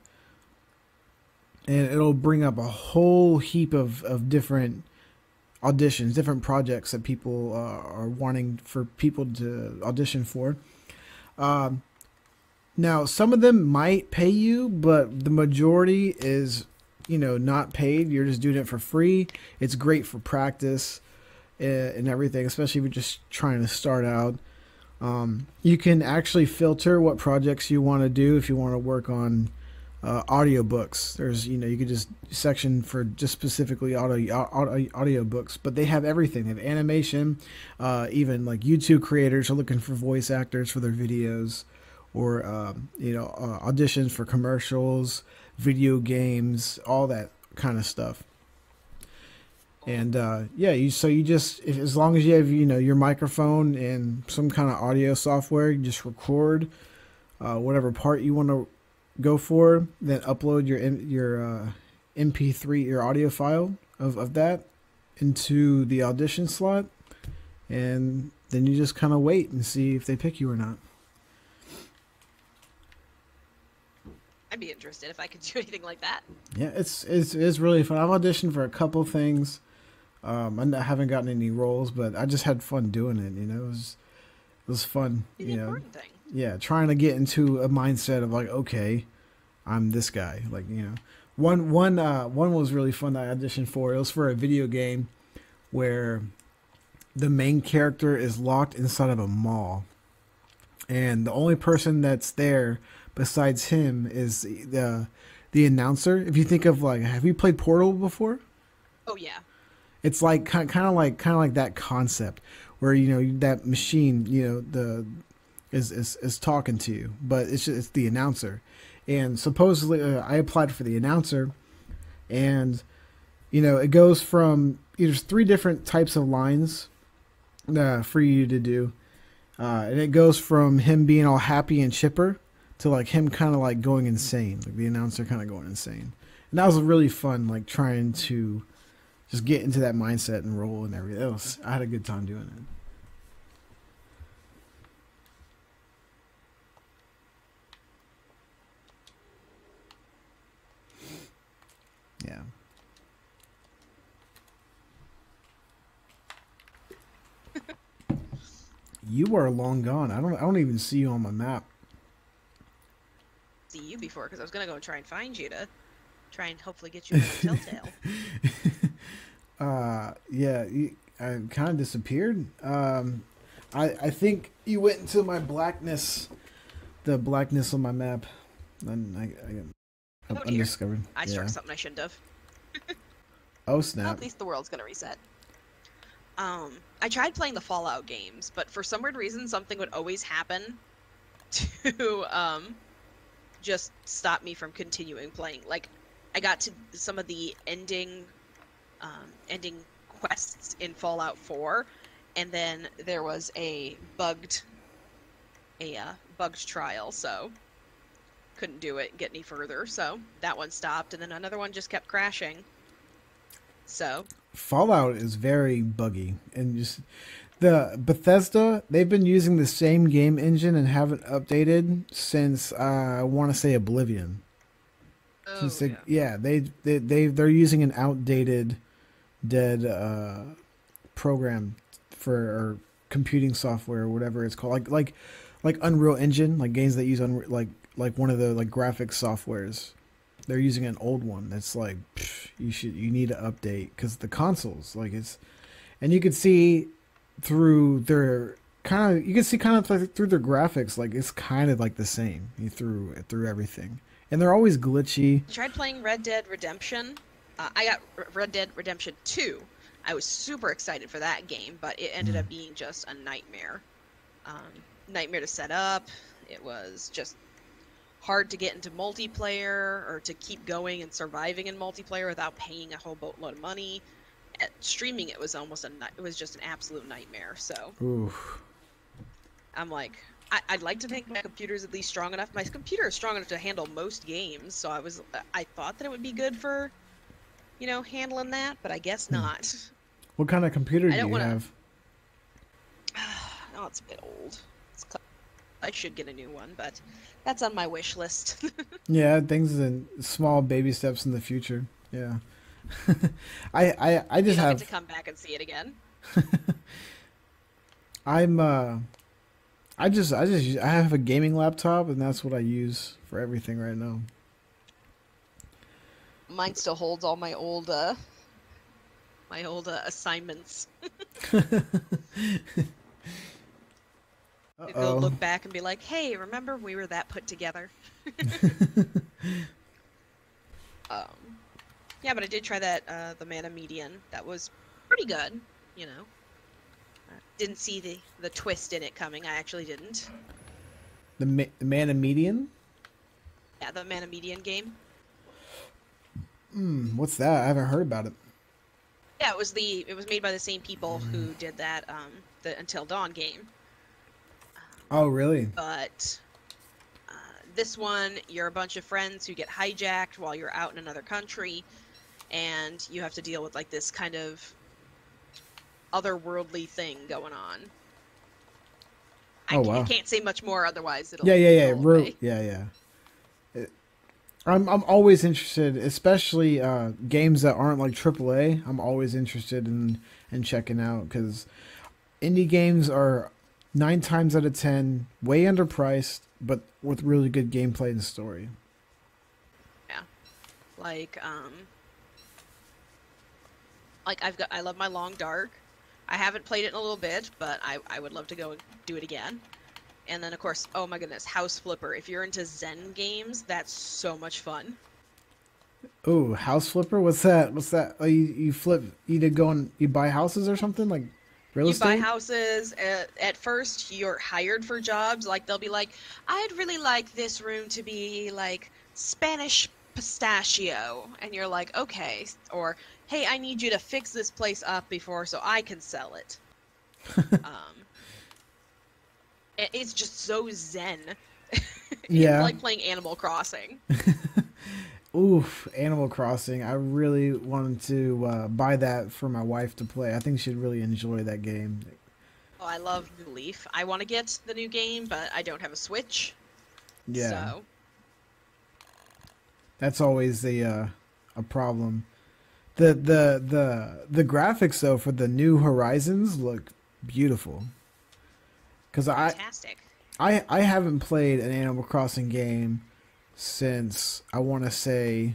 and it'll bring up a whole heap of different auditions, different projects that people are wanting for people to audition for. Now, some of them might pay you, but the majority is, not paid. You're just doing it for free. It's great for practice and everything, especially if you're just trying to start out. You can actually filter what projects you want to do if you want to work on audiobooks. There's, you know, you could just section for just specifically audiobooks, but they have everything. They have animation, even like YouTube creators are looking for voice actors for their videos, or auditions for commercials, video games, all that kind of stuff. And yeah, you just as long as you have, you know, your microphone and some kind of audio software, you just record whatever part you want to go for, then upload your MP3, your audio file of that into the audition slot, and then you just kind of wait and see if they pick you or not. I'd be interested if I could do anything like that. Yeah, it's really fun. I've auditioned for a couple things. I haven't gotten any roles, but I just had fun doing it. You know, it was fun. The important thing. Yeah, trying to get into a mindset of like, okay, I'm this guy. Like, you know, one was really fun that I auditioned for. It was for a video game where the main character is locked inside of a mall, and the only person that's there besides him is the announcer. If you think of like, have you played Portal before? Oh yeah. It's like kind of like that concept where, you know, that machine, you know, is talking to you, but it's the announcer. And supposedly I applied for the announcer, and you know, it goes from, there's 3 different types of lines for you to do, and it goes from him being all happy and chipper to like him kind of like going insane, like the announcer kind of going insane. And that was really fun, like trying to just get into that mindset and roll and everything. I had a good time doing it. Yeah. You are long gone. I don't even see you on my map. See you before, because I was gonna go try and find you to try and hopefully get you on Telltale. Yeah, I kind of disappeared. I think you went into my blackness, the blackness on my map, and I undiscovered. I struck something I shouldn't have. Oh snap! Well, at least the world's gonna reset. I tried playing the Fallout games, but for some weird reason, something would always happen to just stop me from continuing playing. Like, I got to some of the ending quests in Fallout 4, and then there was a bugged trial, so couldn't do it, get any further. So that one stopped, and then another one just kept crashing. So Fallout is very buggy, and just the Bethesda, they've been using the same game engine and haven't updated since I want to say Oblivion. Oh, they're using an outdated, dead program for computing software or whatever it's called, like Unreal Engine, like games that use like one of the like graphics softwares. They're using an old one that's like, you need to update, because the consoles, like, it's, and you can see through their through their graphics, like it's kind of like the same through everything, and they're always glitchy. I tried playing Red Dead Redemption. I got Red Dead Redemption 2. I was super excited for that game, but it ended up being just a nightmare. Nightmare to set up. It was just hard to get into multiplayer, or to keep going and surviving in multiplayer without paying a whole boatload of money. Streaming it was just an absolute nightmare. So Oof. I'm like, I'd like to think my computer's at least strong enough. My computer is strong enough to handle most games, so I thought that it would be good for, you know, handling that, but I guess not. What kind of computer do you have? Oh, it's a bit old. I should get a new one, but that's on my wish list. Yeah, things in small baby steps in the future. Yeah. I just have to come back and see it again. I have a gaming laptop, and that's what I use for everything right now. Mine still holds all my old assignments. They'll look back and be like, "Hey, remember we were that put together?" Um, yeah, but I did try that the Mana Median. That was pretty good. You know, didn't see the twist in it coming. I actually didn't. The Man of Median. Yeah, the Mana Median game. What's that? I haven't heard about it. Yeah, it was made by the same people who did that the Until Dawn game. Oh, really? But this one, you're a bunch of friends who get hijacked while you're out in another country, and you have to deal with like this kind of otherworldly thing going on. Oh, I wow. can't say much more, otherwise it'll Yeah. go away. Yeah. I'm always interested, especially games that aren't like AAA. I'm always interested in checking out because indie games are 9 times out of 10 way underpriced, but with really good gameplay and story. Yeah, like I love my Long Dark. I haven't played it in a little bit, but I would love to go and do it again. And then of course, oh my goodness, House Flipper. If you're into Zen games, that's so much fun. Oh, House Flipper? What's that? What's that? Oh, you flip? You to go and you buy houses or something like real You buy estate? houses. At first, you're hired for jobs. Like they'll be like, "I'd really like this room to be like Spanish pistachio," and you're like, "Okay." Or, "Hey, I need you to fix this place up before so I can sell it." Um, it's just so zen. It's Yeah. like playing Animal Crossing. Oof, Animal Crossing. I really wanted to buy that for my wife to play. I think she'd really enjoy that game. Oh, I love New Leaf. I want to get the new game, but I don't have a Switch. Yeah, So, that's always a problem. The graphics though for the new Horizons look beautiful. Cause fantastic. I haven't played an Animal Crossing game since I want to say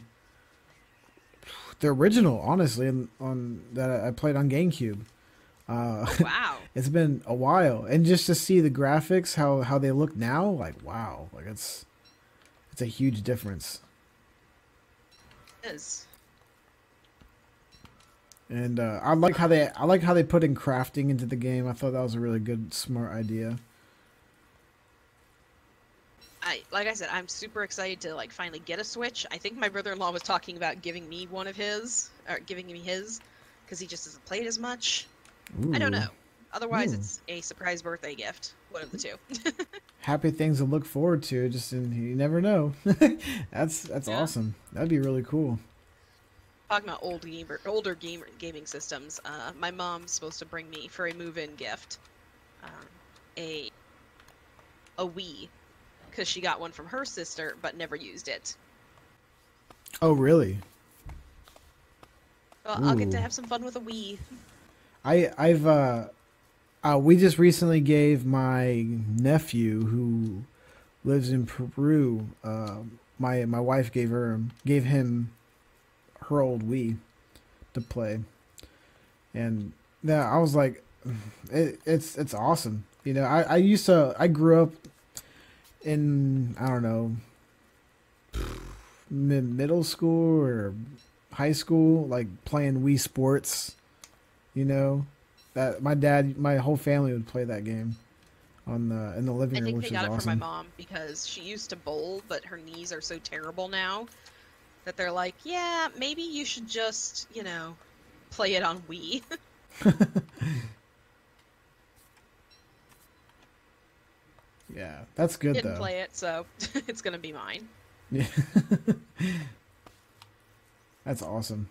the original. Honestly, on that I played on GameCube. Oh, wow. It's been a while, and just to see the graphics, how they look now, like wow, like it's a huge difference. It is. And I like how they put in crafting into the game. I thought that was a really good, smart idea. Like I said, I'm super excited to like finally get a Switch. I think my brother-in-law was talking about giving me one of his, or giving me his, because he just doesn't play it as much. I don't Ooh, know. Otherwise, ooh, it's a surprise birthday gift. One of the two. happy things to look forward to. Just you never know. That's Yeah. awesome. That'd be really cool. Talking about older gaming systems. My mom's supposed to bring me for a move-in gift, um, a Wii, because she got one from her sister but never used it. Oh, really? Well, I'll get to Ooh. have some fun with a Wii. I've we just recently gave my nephew who lives in Peru. My wife gave him her old Wii to play, and yeah, I was like, it's awesome. You know, I grew up in I don't know middle school or high school, like playing Wii Sports. You know, that my whole family would play that game on the in the living I room, think they which is got it from my awesome. mom because she used to bowl, but her knees are so terrible now that they're like, yeah, maybe you should just, play it on Wii. Yeah, that's good Didn't though. play it, so it's gonna be mine. Yeah, that's awesome.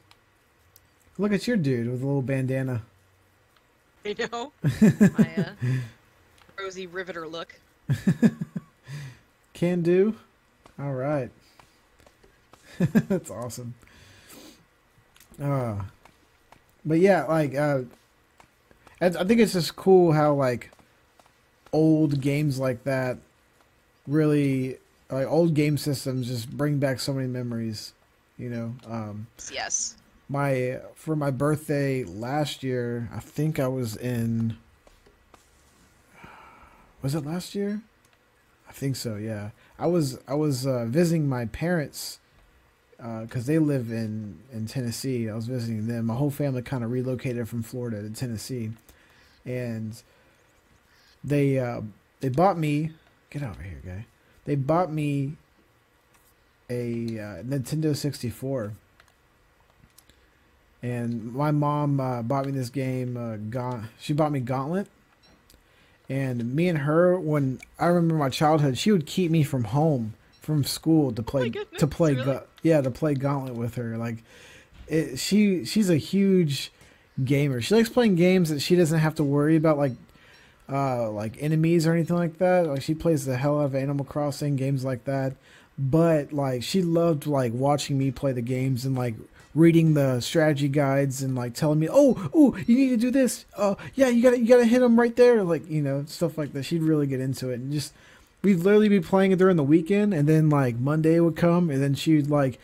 Look at your dude with a little bandana. You know? My Rosie Riveter look. Can do. All right, that's awesome. Uh, but yeah, like I think it's just cool how like old games like that really like old game systems just bring back so many memories. You know, Yes. my for my birthday last year, I think I was in. Was it last year? I think so. Yeah, I was visiting my parents because they live in Tennessee. I was visiting them. My whole family kind of relocated from Florida to Tennessee, and they bought me. Get over here, guy. They bought me a Nintendo 64. And my mom bought me this game. She bought me Gauntlet. And me and her, when I remember my childhood, she would keep me from home, from school to play really? to play Gauntlet with her. Like, she's a huge gamer. She likes playing games that she doesn't have to worry about like enemies or anything like that. Like, she plays the hell out of Animal Crossing games like that. But like, she loved like watching me play the games and like reading the strategy guides and like telling me, oh, you need to do this. Yeah, you gotta hit him right there. Like, stuff like that. She'd really get into it, and just we'd literally be playing it during the weekend, and then like Monday would come, and then she'd like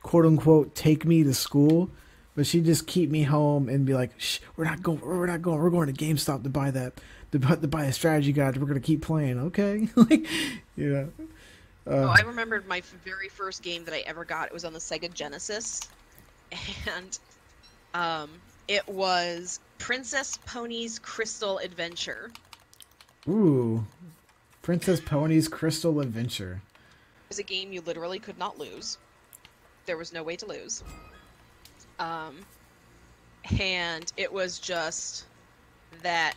quote unquote take me to school, but she'd just keep me home and be like, shh, we're not going. We're going to GameStop to buy that. To buy a strategy guide. We're gonna keep playing, okay? Like, yeah. I remembered my very first game that I ever got. It was on the Sega Genesis, and it was Princess Pony's Crystal Adventure. Ooh, Princess Pony's Crystal Adventure. It was a game you literally could not lose. There was no way to lose. And it was just that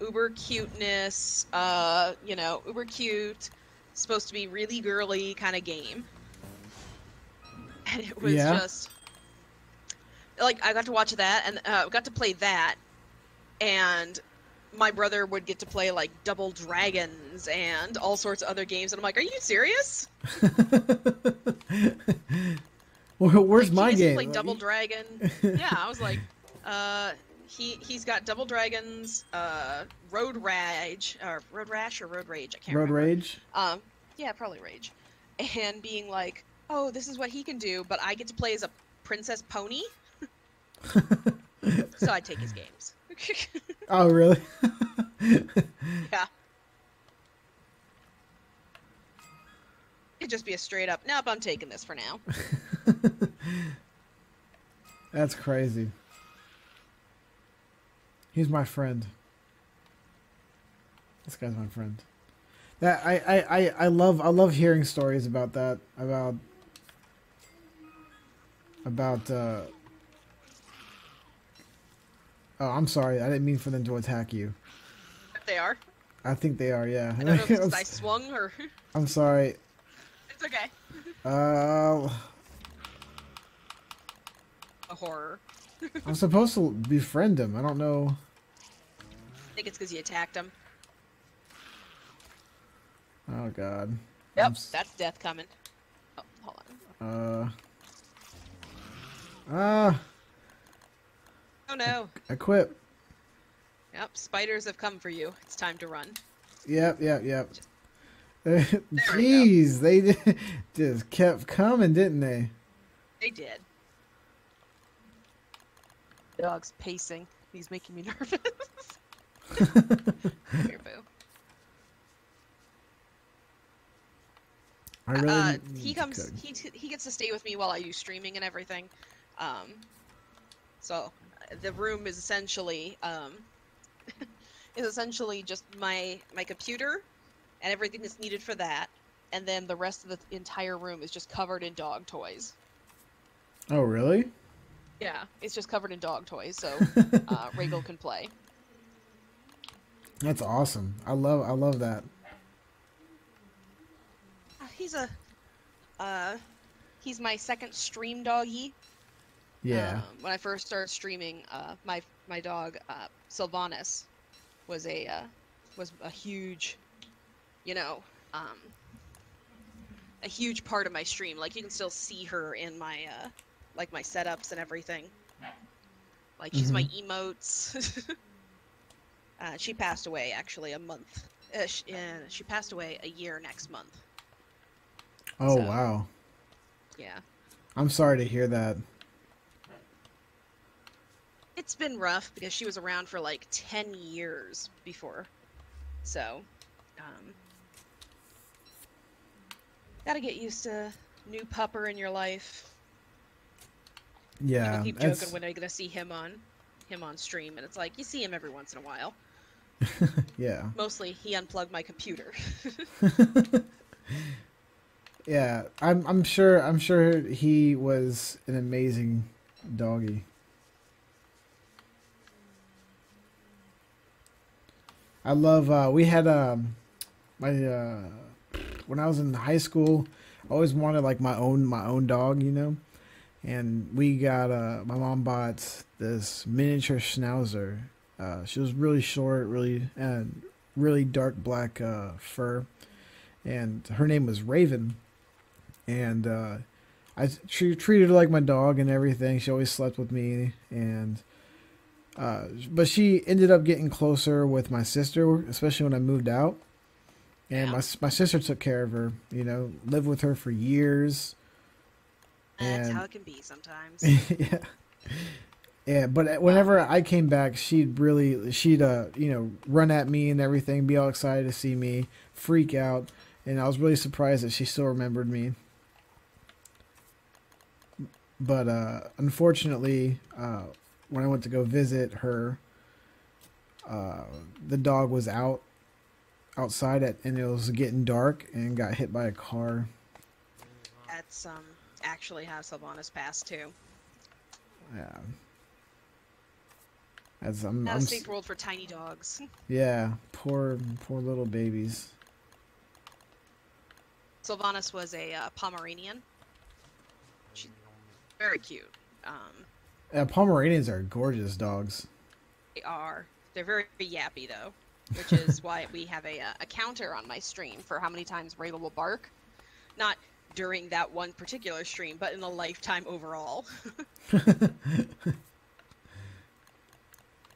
uber cuteness, uber cute, supposed to be really girly kind of game. And it was just like, I got to watch that, and got to play that, and my brother would get to play like Double Dragons and all sorts of other games, and I'm like, are you serious? Well, where's like, my he game? Play Double Dragon. Yeah, I was like, he's got Double Dragons, Road Rage, or Road Rash, or Road Rage. I can't remember. Road Rage. Yeah, probably Rage. And being like, oh, this is what he can do, but I get to play as a princess pony. So I take his games. Oh, really? Yeah. It'd just be a straight up, nope, I'm taking this for now. That's crazy. He's my friend. This guy's my friend. That I love hearing stories about that, about oh, I'm sorry. I didn't mean for them to attack you. They are? I think they are, yeah. I don't know if it's I swung or... I'm sorry. It's okay. Uh... A horror. I'm supposed to befriend him. I don't know. I think it's because you attacked him. Oh, God. Yep, that's death coming. Oh, hold on. Oh, no. Equip. Yep, spiders have come for you. It's time to run. Yep. Jeez, they just kept coming, didn't they? They did. Dog's pacing. He's making me nervous. Here, boo. I really he comes. He gets to stay with me while I do streaming and everything. So the room is essentially just my computer and everything that's needed for that, and then the rest of the entire room is just covered in dog toys. Oh, really? Yeah, it's just covered in dog toys, so Regal can play. That's awesome. I love that. He's my second stream doggy. Yeah. When I first started streaming, my dog Sylvanas was a huge, a huge part of my stream. Like, you can still see her in my like my setups and everything. Like, she's my emotes. She passed away actually a month. She passed away a year next month. Oh, so, wow. Yeah. I'm sorry to hear that. It's been rough because she was around for like 10 years before. So, gotta get used to New pupper in your life. People Yeah, keep joking that's when are you gonna see him on stream, and it's like you see him every once in a while. yeah. Mostly he unplugged my computer. Yeah, I'm sure he was an amazing doggy. I love we had my when I was in high school, I always wanted like my own dog, you know. And we got my mom bought this miniature schnauzer. She was really short, really dark black fur, and her name was Raven. And treated her like my dog and everything. She always slept with me, and but she ended up getting closer with my sister, especially when I moved out. And Yeah, my sister took care of her. You know, lived with her for years, that's how and it can be sometimes. yeah, yeah. But Well, whenever I came back, she'd run at me and everything, be all excited to see me, freak out, and I was really surprised that she still remembered me. But unfortunately, when I went to go visit her, uh, the dog was outside and it was getting dark and got hit by a car. that's actually how Sylvanas passed too. Yeah, as Not a safe world for tiny dogs. yeah, poor little babies. Sylvanas was a Pomeranian. She's very cute. Um, Pomeranians are gorgeous dogs. they are. They're very yappy though, which is why we have a counter on my stream for how many times Rayla will bark. Not during that one particular stream, but in a lifetime overall.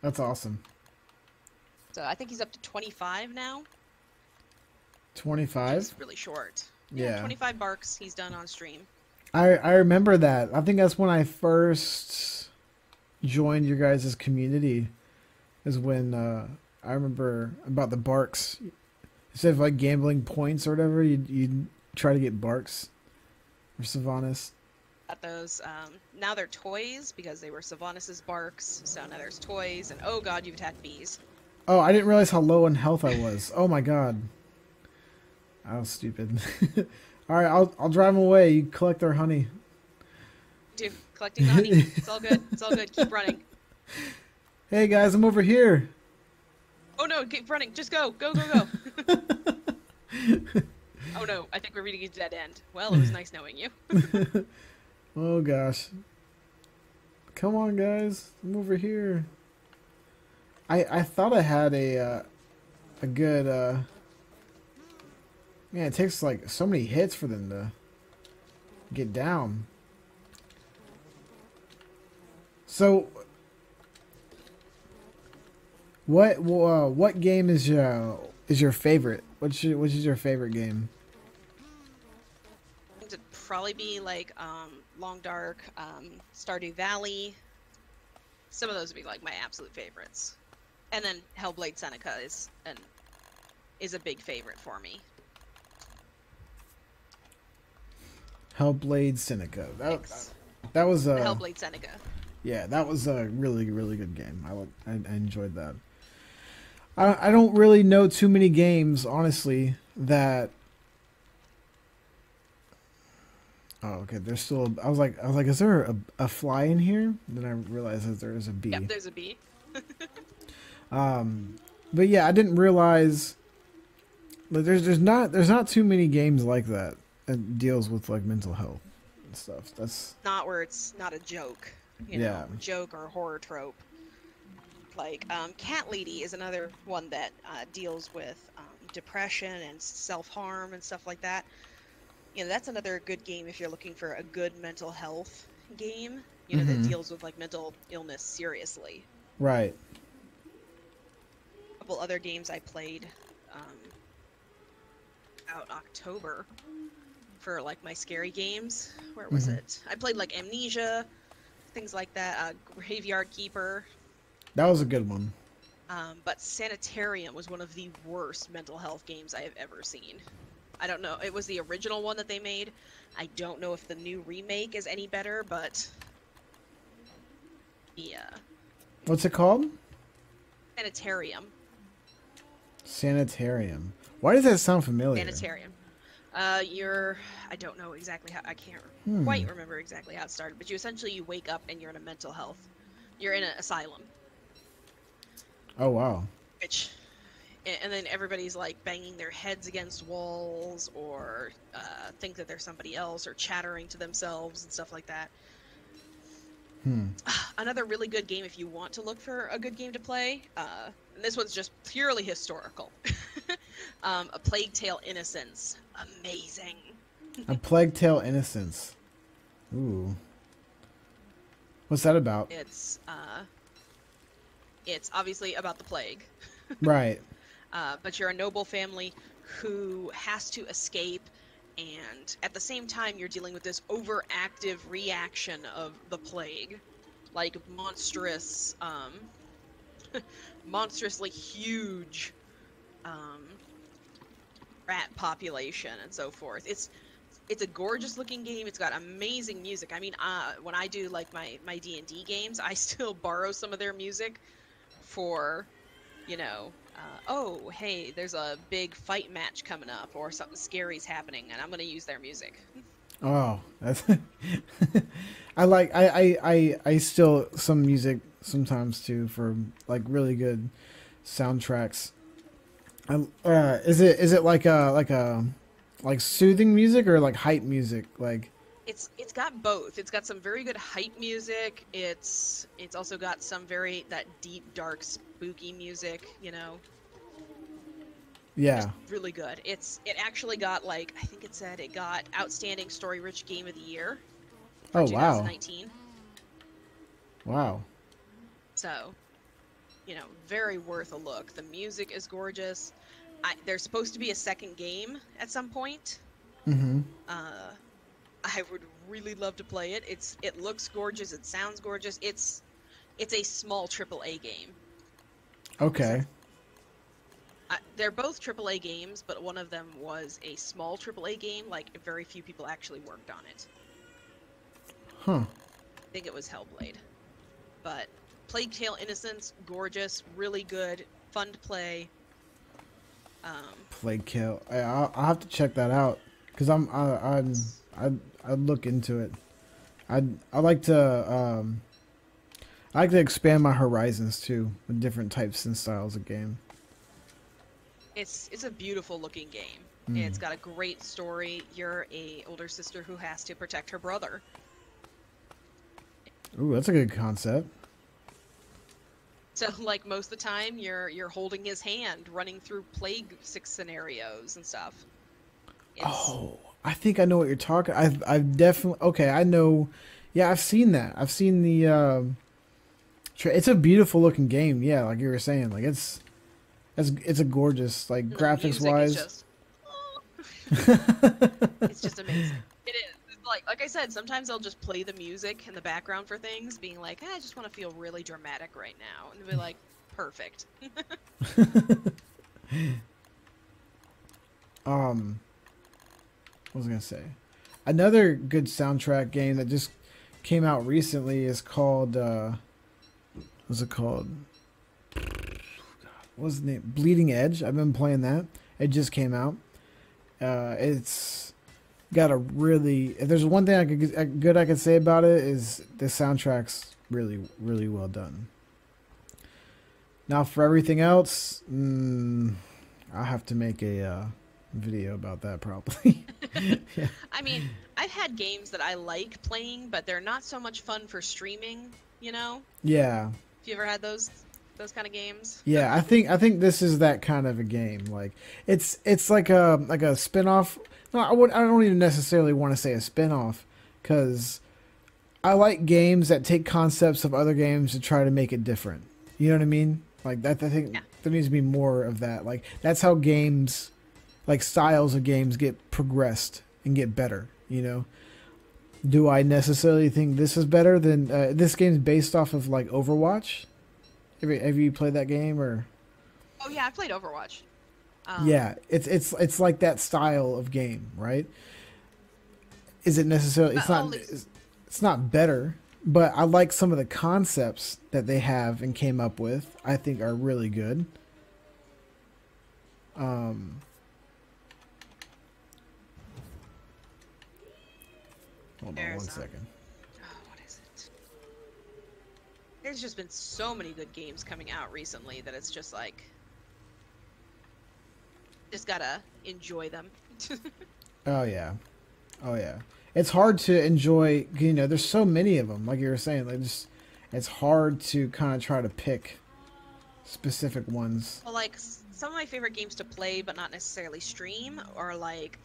That's awesome. So I think he's up to 25 now, which 25. is really short. Yeah, 25 barks he's done on stream. I remember that. I think that's when I first joined your guys' community. Is when I remember about the barks. Instead of like gambling points or whatever, you'd try to get barks for Sylvanas. Got those. Now they're toys because they were Sylvanas's barks. So now there's toys, and oh god, you've attacked bees. Oh, I didn't realize how low in health I was. Oh my god, I was stupid. All right, I'll drive them away. You collect their honey. Dude, collecting the honey. It's all good. It's all good. Keep running. Hey guys, I'm over here. Oh no, keep running. Just go. Go, go, go. Oh no, I think we're reading a dead end. Well, it was nice knowing you. Oh gosh. Come on, guys. I'm over here. I thought I had a good man. It takes like so many hits for them to get down. So what game is your favorite? Which is your favorite game? It'd probably be like Long Dark, Stardew Valley. Some of those would be like my absolute favorites. And then Hellblade Seneca is a big favorite for me. Hellblade Seneca. Thanks. That was Hellblade Seneca. yeah, that was a really good game. I enjoyed that. I don't really know too many games, honestly, that. Oh, okay. There's still. I was like, is there a fly in here? Then I realized that there is a bee. Yep, there's a bee. But yeah, I didn't realize. Like, there's not too many games like that deals with like mental health and stuff. That's Not where it's not a joke. Yeah. Joke or horror trope. Like, Cat Lady is another one that deals with depression and self-harm and stuff like that. That's another good game if you're looking for a good mental health game, that deals with, like, mental illness seriously. right. A couple other games I played out October for, like, my scary games. Where was it? I played, like, Amnesia, things like that. Graveyard Keeper. That was a good one. But Sanitarium was one of the worst mental health games I have ever seen. I don't know. It was the original one that they made. I don't know if the new remake is any better, but yeah. What's it called? Sanitarium. Sanitarium. Why does that sound familiar? Sanitarium. I don't know exactly how, I can't quite remember exactly how it started, but you wake up and you're in a mental health. You're in an asylum. Oh, wow. And then everybody's like banging their heads against walls or think that they're somebody else or chattering to themselves and stuff like that. Another really good game if you want to look for a good game to play, and this one's just purely historical. A Plague Tale: Innocence. Amazing. A Plague Tale: Innocence. Ooh. What's that about? It's obviously about the plague. Right. But you're a noble family who has to escape, and at the same time you're dealing with this overactive reaction of the plague, like monstrously huge rat population and so forth. It's a gorgeous looking game. It's got amazing music. I mean, when I do like my D&D games, I still borrow some of their music for, you know, oh, hey, there's a big fight match coming up or something scary's happening, and I'm going to use their music. Oh, that's I still some music sometimes too for like really good soundtracks. Is it like soothing music or like hype music? Like It's got both. It's got some very good hype music. It's also got some that deep, dark, spooky music, you know. Yeah. Just really good. It actually got I think it got Outstanding Story Rich Game of the Year for 2019. Wow. So, you know, very worth a look. The music is gorgeous. There's supposed to be a second game at some point. Mm-hmm. I would really love to play it. It looks gorgeous. It sounds gorgeous. It's a small AAA game. Okay. They're both AAA games, but one of them was a small AAA game. Like, very few people actually worked on it. Huh. I think it was Hellblade. But Plague Tale: Innocence, gorgeous, really good, fun to play. Plague Tale. I'll have to check that out because I'd look into it. I like to expand my horizons too with different types and styles of game. It's a beautiful looking game. It's got a great story. You're a older sister who has to protect her brother. Ooh, that's a good concept. So, like, most of the time, you're holding his hand, running through plague scenarios and stuff. I think I know what you're talking. I've definitely I know. Yeah, I've seen that. I've seen the. It's a beautiful looking game. Yeah, like you were saying, like it's a gorgeous, like, graphics wise. It's just amazing. It is. Like I said, sometimes I'll just play the music in the background for things, being like, I just want to feel really dramatic right now, and they'll be like, perfect. What was I gonna say? Another good soundtrack game that just came out recently is called what's it called? What's the name? Bleeding Edge. I've been playing that. It just came out. It's got a really. If there's one thing I could say about it is the soundtrack's really, really well done. Now for everything else, I'll have to make a video about that probably. Yeah. I mean, I've had games that I like playing, but they're not so much fun for streaming, you know? Yeah. Have you ever had those kind of games? Yeah, I think this is that kind of a game. Like it's like a spin-off. No, I don't even necessarily want to say a spin-off cuz I like games that take concepts of other games to try to make it different. You know what I mean? Like that I think there needs to be more of that. Like that's how games, like styles of games, get progressed and get better, you know? Do I necessarily think this is better than this game's based off of like Overwatch? Have you played that game or? Oh yeah, I played Overwatch. Yeah, it's like that style of game, right? Is it necessarily? But only It's not better, but I like some of the concepts that they have and came up with. I think are really good. Um, hold on one second. oh, what is it? There's just been so many good games coming out recently that it's just like, just gotta enjoy them. Oh yeah, oh yeah. It's hard to enjoy. You know, there's so many of them. Like you were saying, like just it's hard to kind of try to pick specific ones. Well, like some of my favorite games to play, but not necessarily stream, are like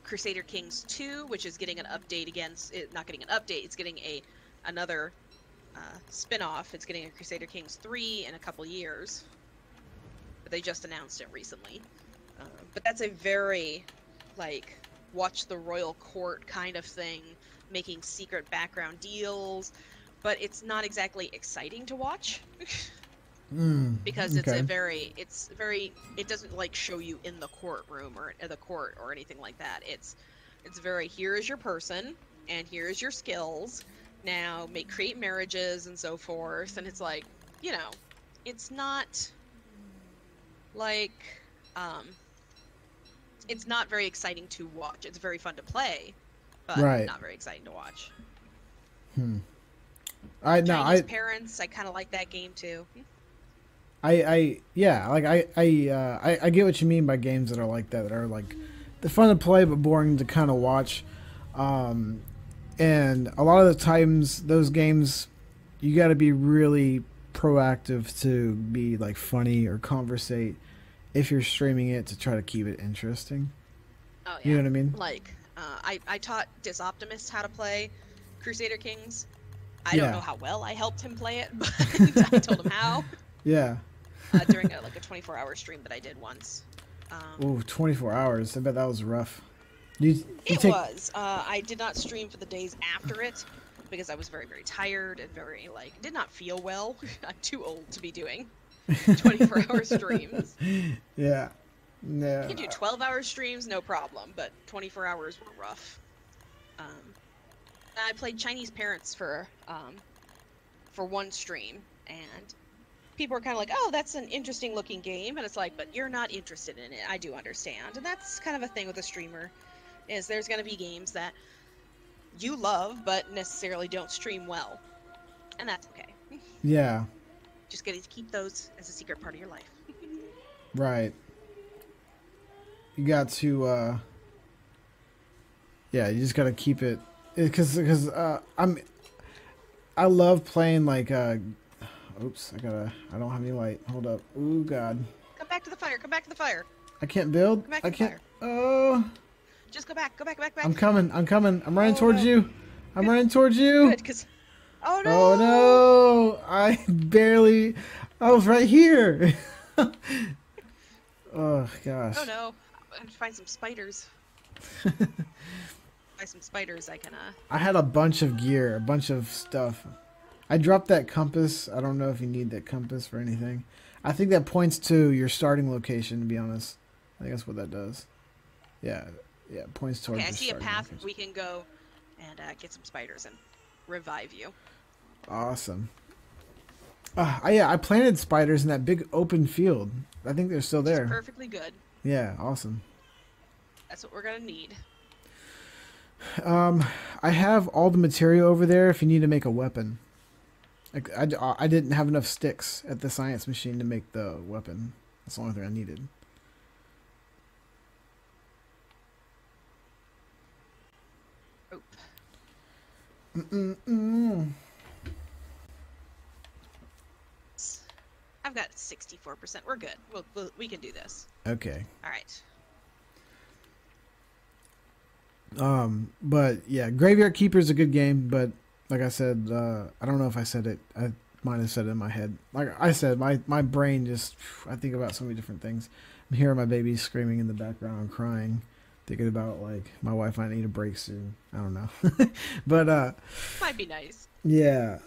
Crusader Kings 2, which is getting an update again. Not getting an update. It's getting another spin-off. It's getting a Crusader Kings 3 in a couple years. But they just announced it recently. But that's a very like watch the royal court kind of thing, making secret background deals, but it's not exactly exciting to watch. Because it doesn't like show you in the courtroom or the court or anything like that. It's very, here is your person and here is your skills. Now create marriages and so forth. And it's like, you know, it's not like, it's not very exciting to watch. It's very fun to play, but not very exciting to watch. Chinese Parents, I kind of like that game too. I get what you mean by games that are like that are like they're fun to play but boring to kind of watch. And a lot of the times those games you got to be really proactive to be like funny or conversate if you're streaming it to try to keep it interesting. Oh yeah. You know what I mean? Like I taught Disoptimist how to play Crusader Kings. I don't know how well I helped him play it, but I told him how. Yeah. During a 24-hour stream that I did once. Ooh, 24 hours. I bet that was rough. It was. I did not stream for the days after it because I was very, very tired and very, did not feel well. I'm too old to be doing 24-hour streams. Yeah. No. You can do 12-hour streams, no problem, but 24 hours were rough. I played Chinese Parents for one stream, and people are kind of like, oh, that's an interesting looking game, and it's like, but you're not interested in it. I do understand. And that's kind of a thing with a streamer, is there's going to be games that you love but necessarily don't stream well, and that's okay. Yeah. Just getting to keep those as a secret part of your life. Right. You got to you just got to keep it because I love playing like oops, I don't have any light. Hold up. Ooh, God. Come back to the fire. Come back to the fire. I can't build. Come back to I the can't. fire. Oh. Just go back. Go back. Back. I'm coming. I'm running towards you. I'm running towards you. Good, 'cause... Oh no. Oh no! I was right here. Oh gosh. Oh no. I have to find some spiders. Find some spiders I can I had a bunch of gear, a bunch of stuff. I dropped that compass. I don't know if you need that compass for anything. I think that points to your starting location, to be honest. I think that's what that does. Yeah, it points towards I see a path location. we can go and get some spiders and revive you. Awesome. I planted spiders in that big open field. I think they're still there. Perfectly good. Yeah, awesome. That's what we're gonna need. I have all the material over there if you need to make a weapon. I didn't have enough sticks at the science machine to make the weapon. That's the only thing I needed. Oh. I've got 64%. We're good. We can do this. Okay. All right. But yeah, Graveyard Keeper is a good game, but like I said, I don't know if I said it. I might have said it in my head. Like I said, my brain just, I think about so many different things. I'm hearing my baby screaming in the background, crying, thinking about like my wife might need a break soon. I don't know, but might be nice. Yeah.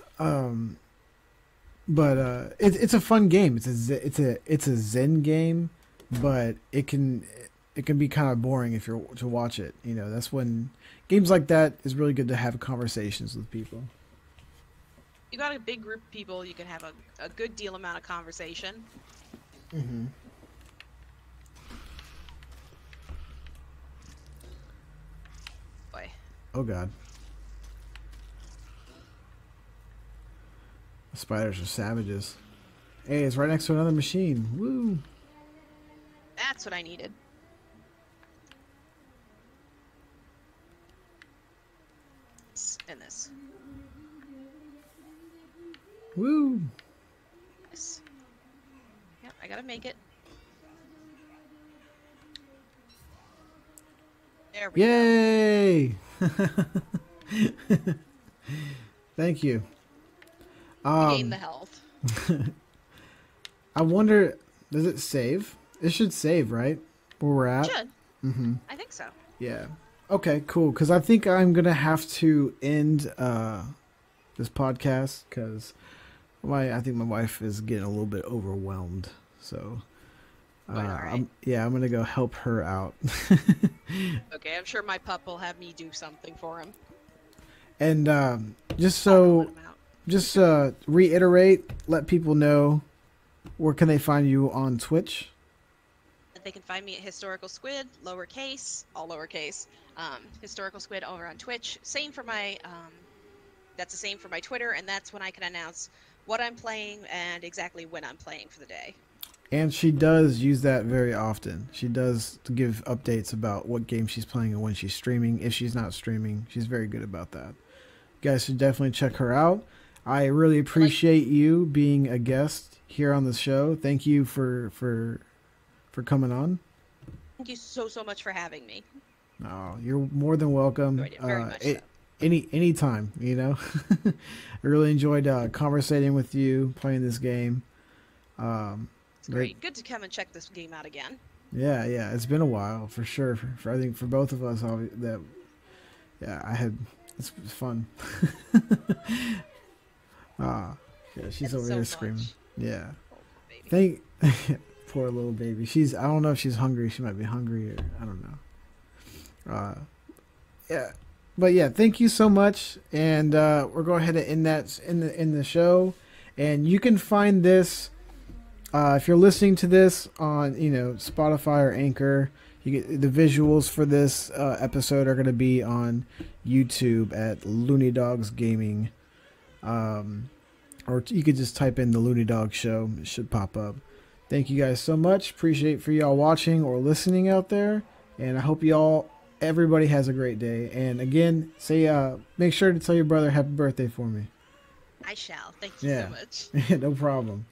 But it's a fun game. It's a Zen game, but it can be kind of boring if you're to watch it. You know, that's when games like that is really good to have conversations with people. You got a big group of people, you can have a good deal amount of conversation. Mm-hmm. Boy. Oh God. The spiders are savages. Hey, it's right next to another machine. Woo! That's what I needed. And this. Woo! Yes. Yep, I gotta make it. There we go. Yay! Thank you. Gain the health. I wonder, does it save? It should save, right? Where we're at? Should. Mm-hmm. I think so. Yeah. Okay, cool. Because I think I'm going to have to end this podcast because I think my wife is getting a little bit overwhelmed. So, Quite all right. I'm going to go help her out. Okay, I'm sure my pup will have me do something for him. And just Let so, him out. just reiterate, let people know, where can they find you on Twitch? They can find me at Historical Squid, lowercase, all lowercase. Historical Squid over on Twitch. Same for my, that's the same for my Twitter, and that's when I can announce what I'm playing and exactly when I'm playing for the day. And she does use that very often. She does give updates about what game she's playing and when she's streaming. If she's not streaming, she's very good about that. You guys should definitely check her out. I really appreciate you being a guest here on the show. Thank you for coming on. Thank you so much for having me. Oh, you're more than welcome. Enjoyed it very much so. Anytime, you know. I really enjoyed conversating with you, playing this game. It's great. Good to come and check this game out again. Yeah, it's been a while for sure. For I think for both of us, it's fun. Yeah, she's over there screaming. Yeah, Oh, baby. Poor little baby. I don't know if she's hungry. She might be hungry, or I don't know. Yeah, but yeah, thank you so much, and we're going ahead and end that in the show, and you can find this. If you're listening to this on, Spotify or Anchor, you get the visuals for this episode are going to be on YouTube at Looney Dogs Gaming, or you could just type in the Looney Dog Show. It should pop up. Thank you guys so much. Appreciate for y'all watching or listening out there, and I hope everybody has a great day. And again, make sure to tell your brother happy birthday for me. I shall. Thank you so much. No problem.